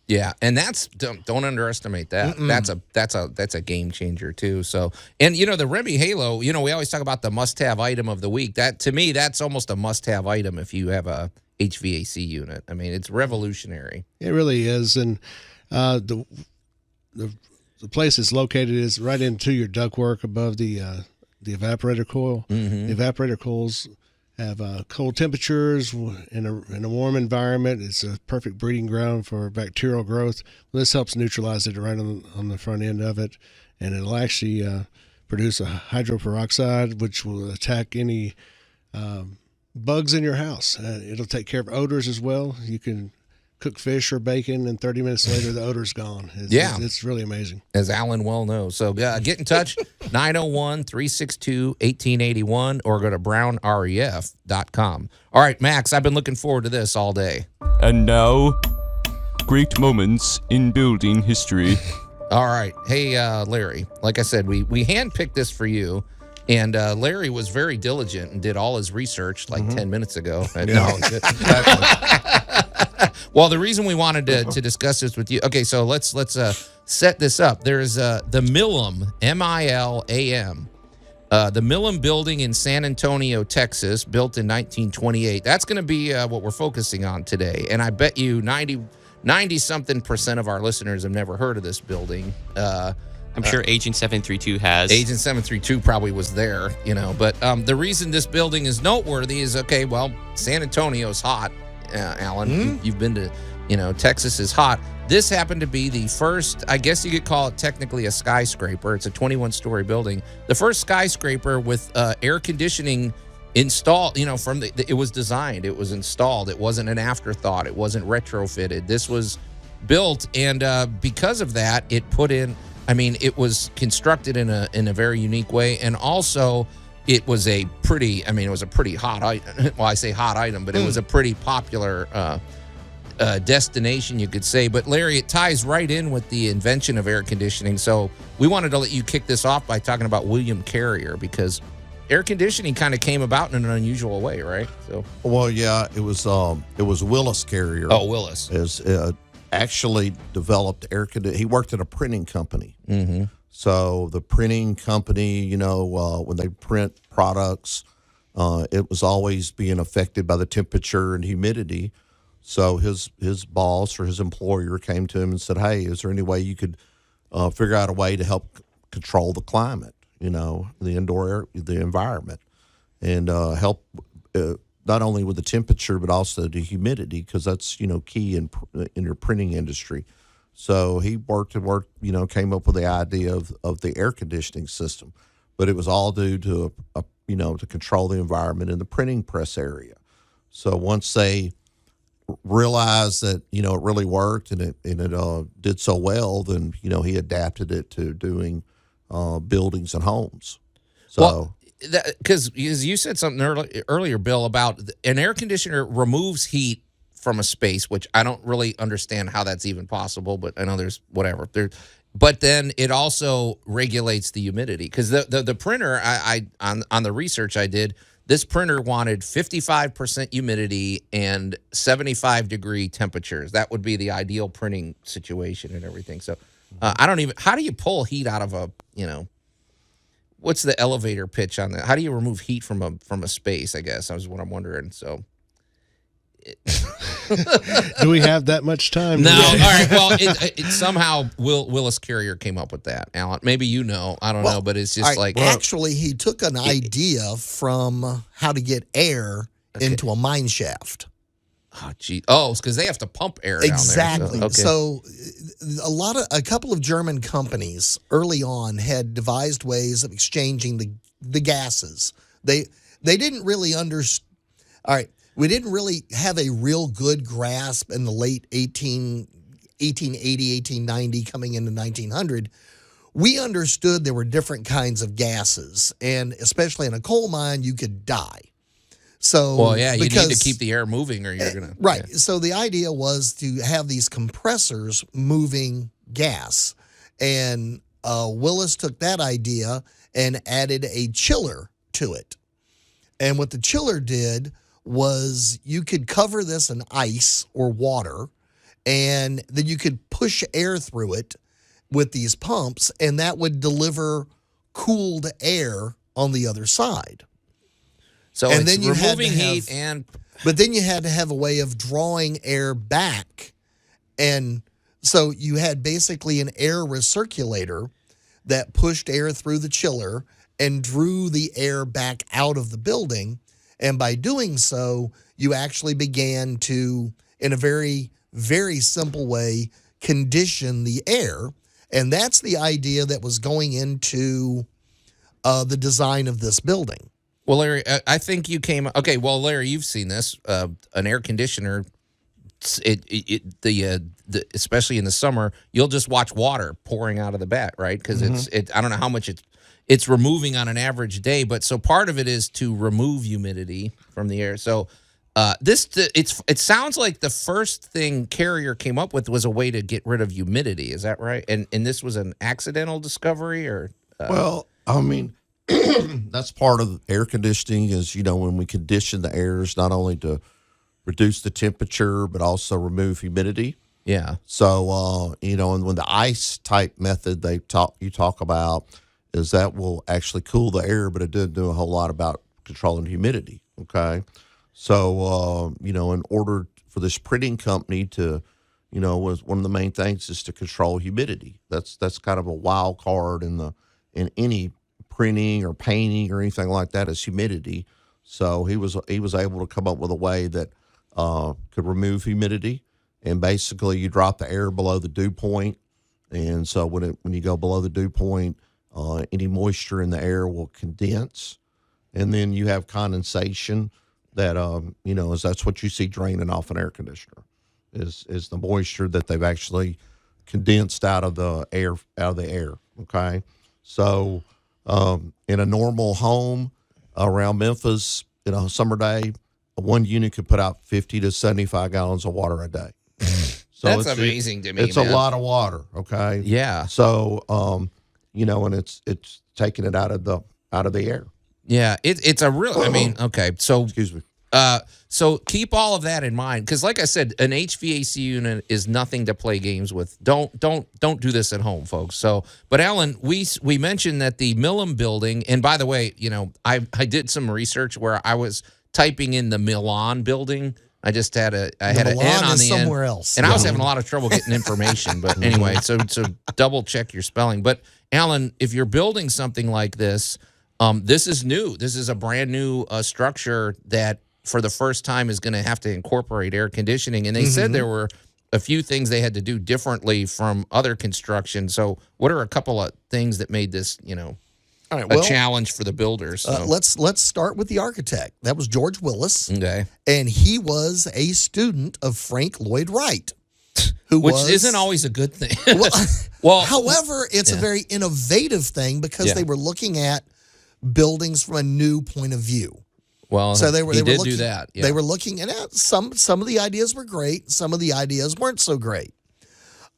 Yeah, and don't underestimate that. Mm-mm. That's a game changer too. So, and the Remy Halo, we always talk about the must-have item of the week. That to me, that's almost a must-have item if you have a HVAC unit. I mean, it's revolutionary. It really is, and the place it's located is right into your ductwork above the evaporator coil. Mm-hmm. The evaporator coils have cold temperatures in a warm environment. It's a perfect breeding ground for bacterial growth. This helps neutralize it right on the front end of it, and it'll actually produce a hydroperoxide, which will attack any bugs in your house. It'll take care of odors as well. You can cook fish or bacon, and 30 minutes later, the odor's gone. It's really amazing. As Allan well knows. So get in touch, 901-362-1881, or go to brownref.com. All right, Max, I've been looking forward to this all day. And now, great moments in building history. All right. Hey, Larry, like I said, we handpicked this for you. And Larry was very diligent and did all his research 10 minutes ago. Well, the reason we wanted to discuss this with you, okay, so let's set this up. There's the Milam, M-I-L-A-M, the Milam Building in San Antonio, Texas, built in 1928. That's going to be what we're focusing on today. And I bet you 90-something% of our listeners have never heard of this building. I'm sure Agent 732 has. Agent 732 probably was there, But the reason this building is noteworthy is, San Antonio's hot, Allan. Mm-hmm. You've been to, Texas is hot. This happened to be the first, I guess you could call it technically a skyscraper. It's a 21-story building. The first skyscraper with air conditioning installed, it was designed. It was installed. It wasn't an afterthought. It wasn't retrofitted. This was built, and because of that, it was constructed in a very unique way, and also it was a pretty hot item. Well, I say hot item, but it was a pretty popular destination, you could say. But Larry, it ties right in with the invention of air conditioning. So we wanted to let you kick this off by talking about William Carrier, because air conditioning kind of came about in an unusual way, right? So, well, yeah, it was Willis Carrier. Oh, Willis actually developed air conditioning. He worked at a printing company. Mm-hmm. So the printing company, when they print products, it was always being affected by the temperature and humidity. So his boss or his employer came to him and said, "Hey, is there any way you could figure out a way to help control the climate, the indoor air, the environment, and help not only with the temperature but also the humidity, because that's key in your printing industry." So he worked, came up with the idea of the air conditioning system, but it was all due to to control the environment in the printing press area. So once they realized that it really worked and it did so well, then he adapted it to doing buildings and homes. So because you said something earlier, Bill, about an air conditioner removes heat from a space, which I don't really understand how that's even possible, but I know there's whatever there. But then it also regulates the humidity, because the printer, on the research I did, this printer wanted 55% humidity and 75-degree temperatures. That would be the ideal printing situation and everything. So I don't even. How do you pull heat out of a? What's the elevator pitch on that? How do you remove heat from a space? I guess that's what I'm wondering. So. Do we have that much time? No. All right. Well, it somehow Willis Carrier came up with that, Allan. Maybe I don't know, but it's just actually, he took an idea from how to get air into a mine shaft. Oh, gee. Oh, it's because they have to pump air exactly. down there. So a couple of German companies early on had devised ways of exchanging the gases. They didn't really understand. All right. We didn't really have a real good grasp in the late 1880, 1890, coming into 1900. We understood there were different kinds of gases, and especially in a coal mine, you could die. So, you need to keep the air moving, or you're gonna right. Yeah. So the idea was to have these compressors moving gas, and Willis took that idea and added a chiller to it. And what the chiller did was you could cover this in ice or water, and then you could push air through it with these pumps, and that would deliver cooled air on the other side. So and it's then you removing had to heat and... But then you had to have a way of drawing air back. And so you had basically an air recirculator that pushed air through the chiller and drew the air back out of the building. And by doing so, you actually began to, in a very, very simple way, condition the air. And that's the idea that was going into the design of this building. Well, Larry, I think you came... Okay, well, Larry, you've seen this. An air conditioner, especially in the summer, you'll just watch water pouring out of the bat, right? Because I don't know how much it's removing on an average day, but so part of it is to remove humidity from the air. So it sounds like the first thing Carrier came up with was a way to get rid of humidity. Is that right? And this was an accidental discovery, or? Well, I mean, that's part of air conditioning. Is when we condition the air, is not only to reduce the temperature but also remove humidity. Yeah. So and when the ice type method you talk about. Is that will actually cool the air, but it doesn't do a whole lot about controlling humidity. Okay, so in order for this printing company to, was one of the main things is to control humidity. That's kind of a wild card in any printing or painting or anything like that is humidity. So he was able to come up with a way that could remove humidity, and basically you drop the air below the dew point, and so when you go below the dew point. Any moisture in the air will condense, and then you have condensation that that's what you see draining off an air conditioner is the moisture that they've actually condensed out of the air. Okay, so in a normal home around Memphis, summer day, one unit could put out 50 to 75 gallons of water a day. So that's amazing to me. It's a lot of water. Okay, yeah. So and it's taking it out of the air. Yeah, it's a real. I mean, okay, so excuse me. So keep all of that in mind, because, like I said, an HVAC unit is nothing to play games with. Don't do this at home, folks. So, but Allan, we mentioned that the Milam Building, and by the way, I did some research where I was typing in the Milam Building. I just had an N on the end, somewhere else, and I was having a lot of trouble getting information. But anyway, so double check your spelling. But Allan, if you're building something like this, this is new. This is a brand new structure that, for the first time, is going to have to incorporate air conditioning. And they said there were a few things they had to do differently from other construction. So, what are a couple of things that made this, a challenge for the builders? So. Let's start with the architect. That was George Willis. Okay, and he was a student of Frank Lloyd Wright. Which isn't always a good thing. well, however, it's a very innovative thing because they were looking at buildings from a new point of view. Well, so they were looking, do that. Yeah. They were looking at some of the ideas were great. Some of the ideas weren't so great.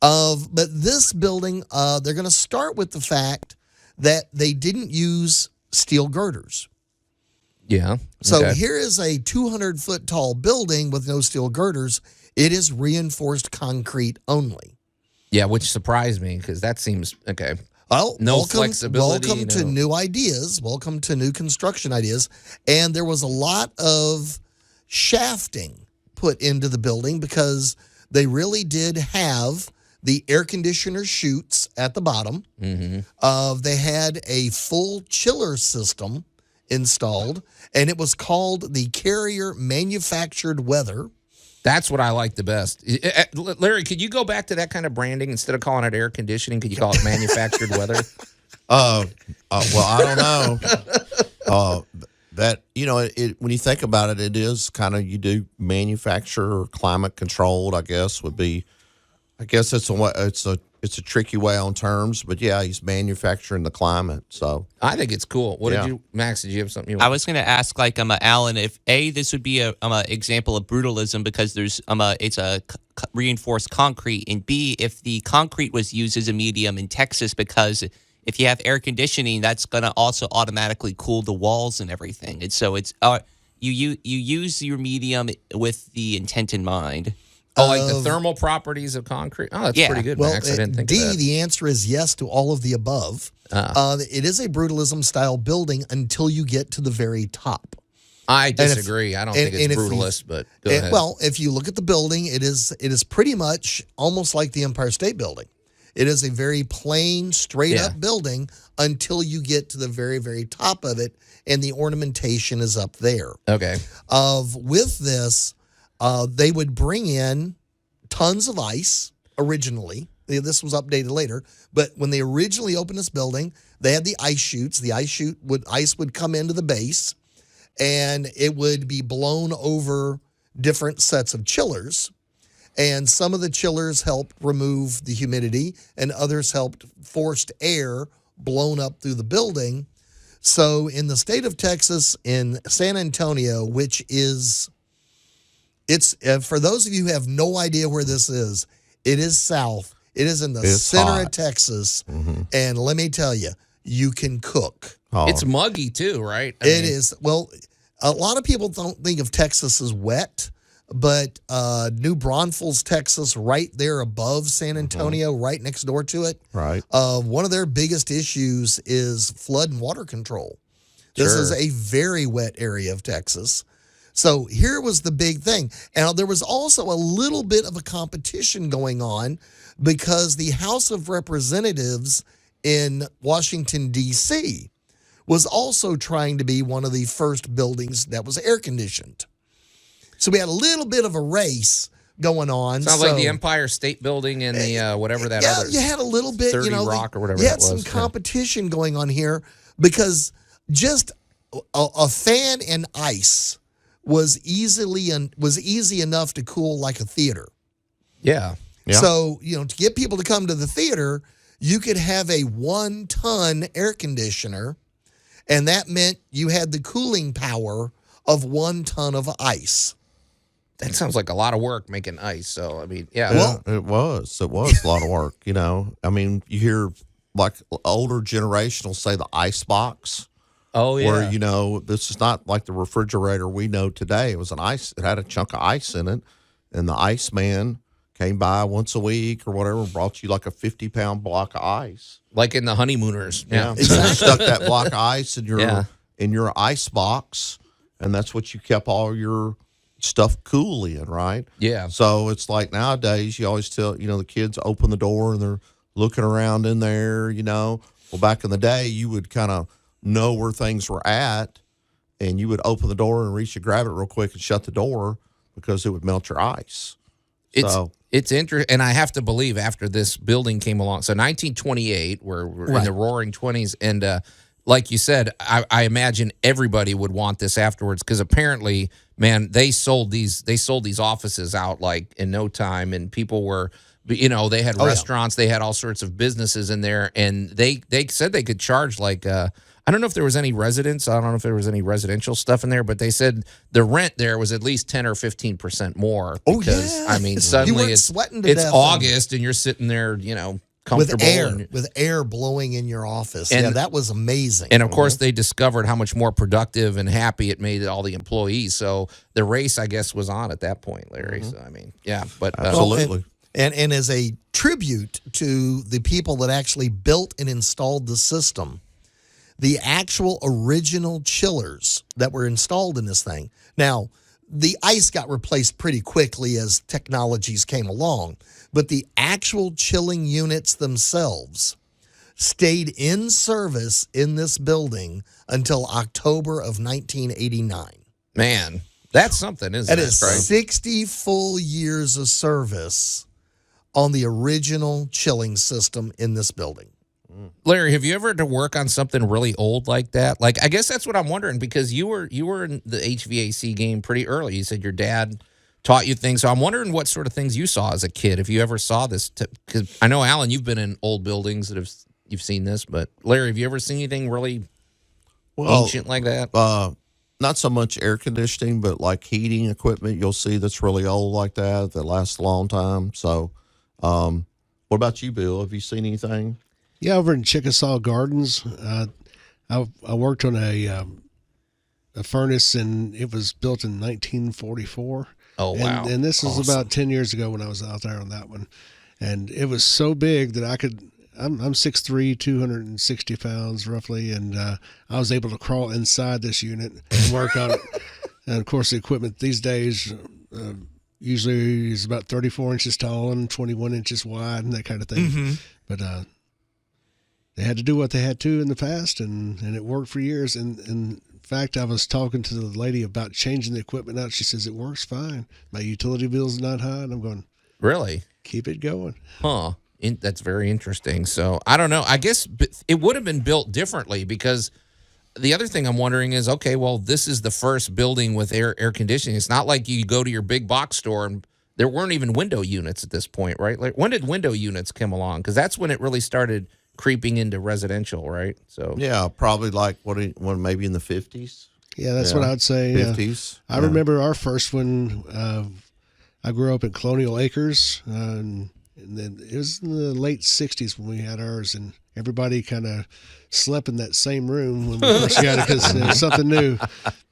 But this building, they're going to start with the fact that they didn't use steel girders. Yeah. So here is a 200-foot tall building with no steel girders. It is reinforced concrete only. Yeah, which surprised me because that seems okay. Well, No flexibility, Welcome to no- new ideas. Welcome to new construction ideas. And there was a lot of shafting put into the building because they really did have the air conditioner chutes at the bottom. They had a full chiller system installed, and it was called the Carrier Manufactured Weather. That's what I like the best. Larry, could you go back to that kind of branding instead of calling it air conditioning? Could you call it manufactured weather? Well, I don't know. That when you think about it, it is kind of you do manufacture or climate controlled. I guess would be. I guess it's a tricky way on terms, but yeah, he's manufacturing the climate. So I think it's cool. What did you, Max? Did you have something? I was going to ask, Allan, if this would be a example of brutalism because it's a reinforced concrete, and B, if the concrete was used as a medium in Texas because if you have air conditioning, that's going to also automatically cool the walls and everything, and so it's you use your medium with the intent in mind. Oh, like the thermal properties of concrete? Oh, that's pretty good, Well, Max. I didn't think D, of that. the answer is yes to all of the above. It is a brutalism-style building until you get to the very top. I disagree. I don't think it's brutalist, but go ahead. Well, if you look at the building, it is pretty much almost like the Empire State Building. It is a very plain, straight-up building until you get to the very, very top of it, and the ornamentation is up there. Okay. With this, they would bring in tons of ice originally. This was updated later, but when they originally opened this building, they had the ice chutes. The ice would come into the base, and it would be blown over different sets of chillers. And some of the chillers helped remove the humidity, and others helped forced air blown up through the building. So in the state of Texas, in San Antonio, which is... It's for those of you who have no idea where this is, it is south. It is in the center of Texas. And let me tell you, you can cook. It's muggy too, right? It is. Well, a lot of people don't think of Texas as wet, but New Braunfels, Texas, right there above San Antonio, right next door to it. Right. One of their biggest issues is flood and water control. This is a very wet area of Texas. So here was the big thing. And there was also a little bit of a competition going on because the House of Representatives in Washington, D.C. was also trying to be one of the first buildings that was air conditioned. So we had a little bit of a race going on. Sounds like the Empire State Building and the whatever that other. Yeah, you had a little bit, 30 Rock or whatever you had that was. some competition going on here because just a fan and ice was easy enough to cool like a theater. Yeah. So, to get people to come to the theater, you could have a 1-ton air conditioner, and that meant you had the cooling power of 1 ton of ice. That sounds like a lot of work making ice. So, I mean, yeah. Well, it was a lot of work, I mean, you hear like older generation will say the ice box. Oh, yeah. Where, this is not like the refrigerator we know today. It had a chunk of ice in it, and the ice man came by once a week or whatever, brought you like a 50-pound block of ice. Like in the Honeymooners. Yeah. Stuck that block of ice in your ice box, and that's what you kept all your stuff cool in, right? Yeah. So it's like nowadays you always tell, the kids open the door and they're looking around in there, Well, back in the day, you would kind of know where things were at, and you would open the door and reach to grab it real quick and shut the door because it would melt your ice. It's interesting, and I have to believe after this building came along, so 1928, we're in the roaring 20s, and like you said, I imagine everybody would want this afterwards because apparently, man, they sold these offices out like in no time, and people were, they had restaurants, they had all sorts of businesses in there, and they said they could charge like I don't know if there was any residents. I don't know if there was any residential stuff in there, but they said the rent there was at least 10 or 15% more. Because, I mean, suddenly it's August and you're sitting there, comfortable. With air blowing in your office. And that was amazing. And, of course, they discovered how much more productive and happy it made all the employees. So the race, I guess, was on at that point, Larry. So, I mean, yeah. But absolutely. And as a tribute to the people that actually built and installed the system, the actual original chillers that were installed in this thing. Now, the ice got replaced pretty quickly as technologies came along, but the actual chilling units themselves stayed in service in this building until October of 1989. Man, that's something, isn't That it? is 60 full years of service on the original chilling system in this building. Larry, have you ever had to work on something really old like that? Like, I guess that's what I'm wondering, because you were in the HVAC game pretty early. You said your dad taught you things. So I'm wondering what sort of things you saw as a kid, if you ever saw this. Because I know, Allan, you've been in old buildings that you've seen this. But, Larry, have you ever seen anything really ancient like that? Not so much air conditioning, but like heating equipment you'll see that's really old like that lasts a long time. So what about you, Bill? Have you seen anything? Yeah, over in Chickasaw Gardens, I worked on a furnace, and it was built in 1944. Oh, wow. And this was about 10 years ago when I was out there on that one. And it was so big that I'm 6'3", 260 pounds roughly, and I was able to crawl inside this unit and work on it. And, of course, the equipment these days usually is about 34 inches tall and 21 inches wide and that kind of thing. Mm-hmm. But they had to do what they had to in the past, and it worked for years. And in fact, I was talking to the lady about changing the equipment out. She says, it works fine. My utility bill's not high. And I'm going, really? Keep it going. Huh. That's very interesting. So, I don't know. I guess it would have been built differently, because the other thing I'm wondering is, okay, well, this is the first building with air conditioning. It's not like you go to your big box store and there weren't even window units at this point, right? Like, when did window units come along? Because that's when it really started creeping into residential, right? So yeah, probably like when maybe in the 50s. Yeah, that's what I'd say. 50s. I remember our first one. I grew up in Colonial Acres, and then it was in the late 60s when we had ours, and everybody kind of slept in that same room when we first got it, because it was something new.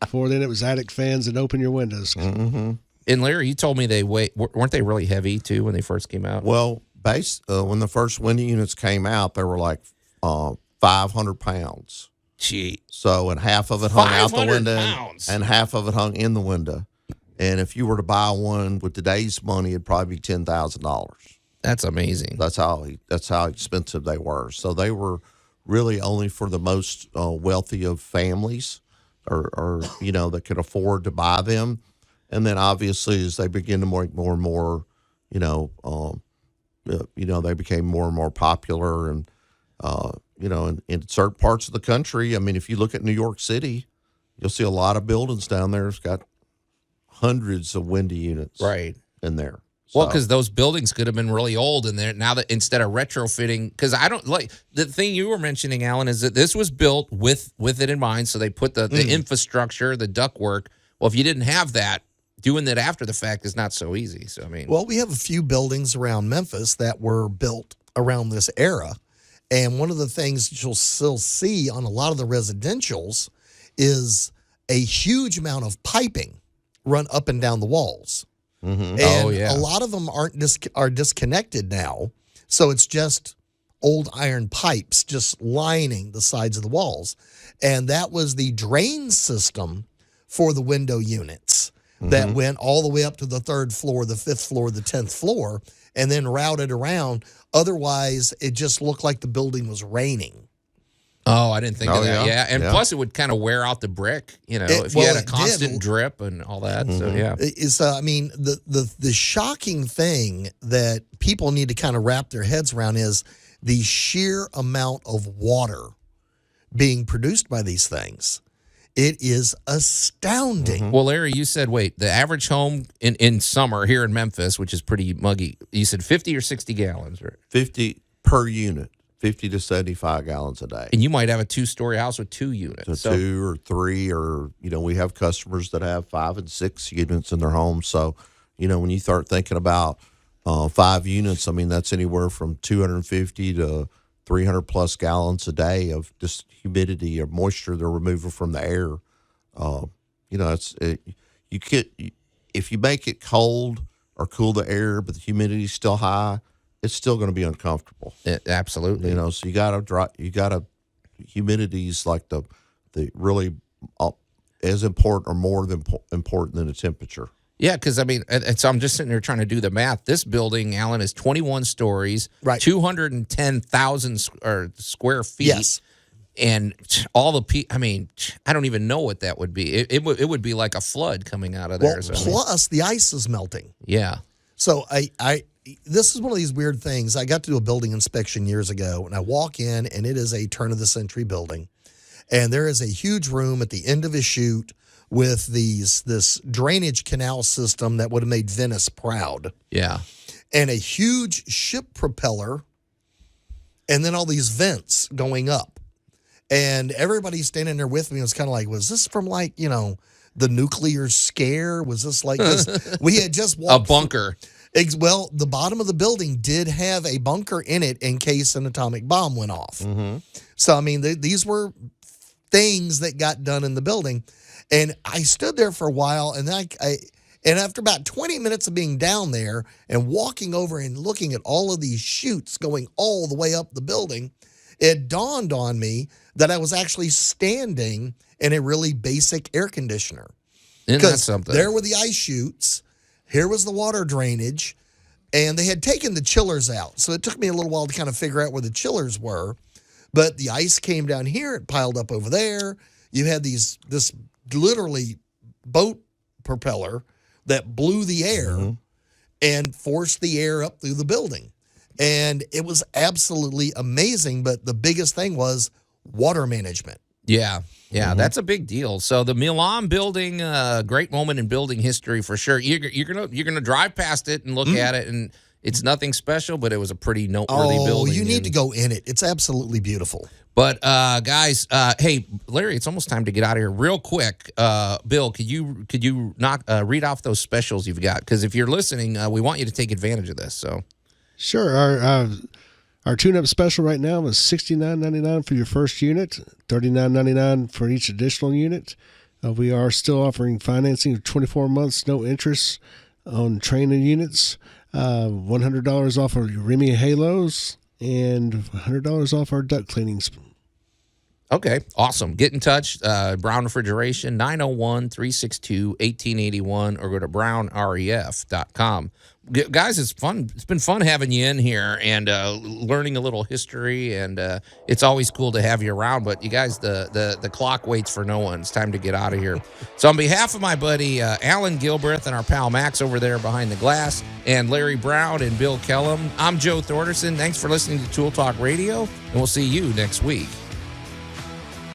Before then, it was attic fans and open your windows. Mm-hmm. And Larry, you told me weren't they really heavy too when they first came out? Well, when the first window units came out, they were like 500 pounds. Gee. So, and half of it hung out the window, pounds. and half of it hung in the window. And if you were to buy one with today's money, it'd probably be $10,000. That's amazing. That's how expensive they were. So they were really only for the most wealthy of families, or that could afford to buy them. And then obviously, as they begin to make more and more, they became more and more popular, and in certain parts of the country. I mean, if you look at New York City, you'll see a lot of buildings down there that's got hundreds of window units in there. Well, because those buildings could have been really old, and now that instead of retrofitting, because I don't like the thing you were mentioning, Allan, is that this was built with it in mind. So they put the infrastructure, the ductwork. Well, if you didn't have that, doing that after the fact is not so easy. So I mean, well, we have a few buildings around Memphis that were built around this era, and one of the things that you'll still see on a lot of the residentials is a huge amount of piping run up and down the walls. Mm-hmm. And a lot of them are disconnected now, so it's just old iron pipes just lining the sides of the walls, and that was the drain system for the window units that went all the way up to the 3rd floor, the 5th floor, the 10th floor, and then routed around. Otherwise, it just looked like the building was raining. Oh, I didn't think of that. Yeah, and yeah. Plus it would kind of wear out the brick, if you had a constant drip and all that. Mm-hmm. So yeah, the shocking thing that people need to kind of wrap their heads around is the sheer amount of water being produced by these things. It is astounding. Mm-hmm. Well, Larry, you said, the average home in summer here in Memphis, which is pretty muggy, you said 50 or 60 gallons, right? 50 per unit. 50 to 75 gallons a day. And you might have a 2-story house with 2 units. So 2 or 3, or, we have customers that have 5 and 6 units in their home. So, when you start thinking about 5 units, I mean, that's anywhere from 250 to 300 plus gallons a day of just humidity or moisture they're removing from the air. If you make it cold or cool the air, but the humidity's still high, it's still going to be uncomfortable. Absolutely. You know, so you got to humidity's like the really as important or more than important than the temperature. Yeah, because I mean, so I'm just sitting there trying to do the math. This building, Allan, is 21 stories, Right. 210,000 square feet. Yes. And all the I mean, I don't even know what that would be. It would be like a flood coming out of there. Well, So, plus the ice is melting. yeah. So this is one of these weird things. I got to do a building inspection years ago, and I walk in, and it is a turn of the century building, and there is a huge room at the end of a chute with this drainage canal system that would have made Venice proud, Yeah. and a huge ship propeller, and then all these vents going up, and everybody standing there with me was kind of like, was this from like the nuclear scare? Was this like this? We had just walked A bunker. Well, the bottom of the building did have a bunker in it in case an atomic bomb went off. Mm-hmm. So, I mean, these were things that got done in the building. And I stood there for a while, and then and after about 20 minutes of being down there and walking over and looking at all of these chutes going all the way up the building, it dawned on me that I was actually standing in a really basic air conditioner. Isn't that something? There were the ice chutes. Here was the water drainage, and they had taken the chillers out. So it took me a little while to kind of figure out where the chillers were. But the ice came down here, it piled up over there. You had this literally boat propeller that blew the air and forced the air up through the building. And it was absolutely amazing. But the biggest thing was water management. Yeah. Yeah, that's a big deal. So the Milam Building, great moment in building history for sure. You're gonna drive past it and look at it, and it's nothing special, but it was a pretty noteworthy building. You need to go in it. It's absolutely beautiful. But guys, hey Larry, it's almost time to get out of here real quick. Bill, could you read off those specials you've got? Because if you're listening, we want you to take advantage of this. So Sure. Our tune-up special right now is $69.99 for your first unit, $39.99 for each additional unit. We are still offering financing of 24 months, no interest on training units, $100 off our Remy Halos, and $100 off our duct cleanings. okay, awesome. Get in touch. Brown Refrigeration, 901-362-1881, or go to brownref.com. Guys, it's fun. It's been fun having you in here and learning a little history, and it's always cool to have you around. But you guys, the clock waits for no one. It's time to get out of here. So on behalf of my buddy Allan Gilbreth and our pal Max over there behind the glass, and Larry Brown and Bill Kellum, I'm Joe Thorderson. Thanks for listening to Tool Talk Radio, and we'll see you next week.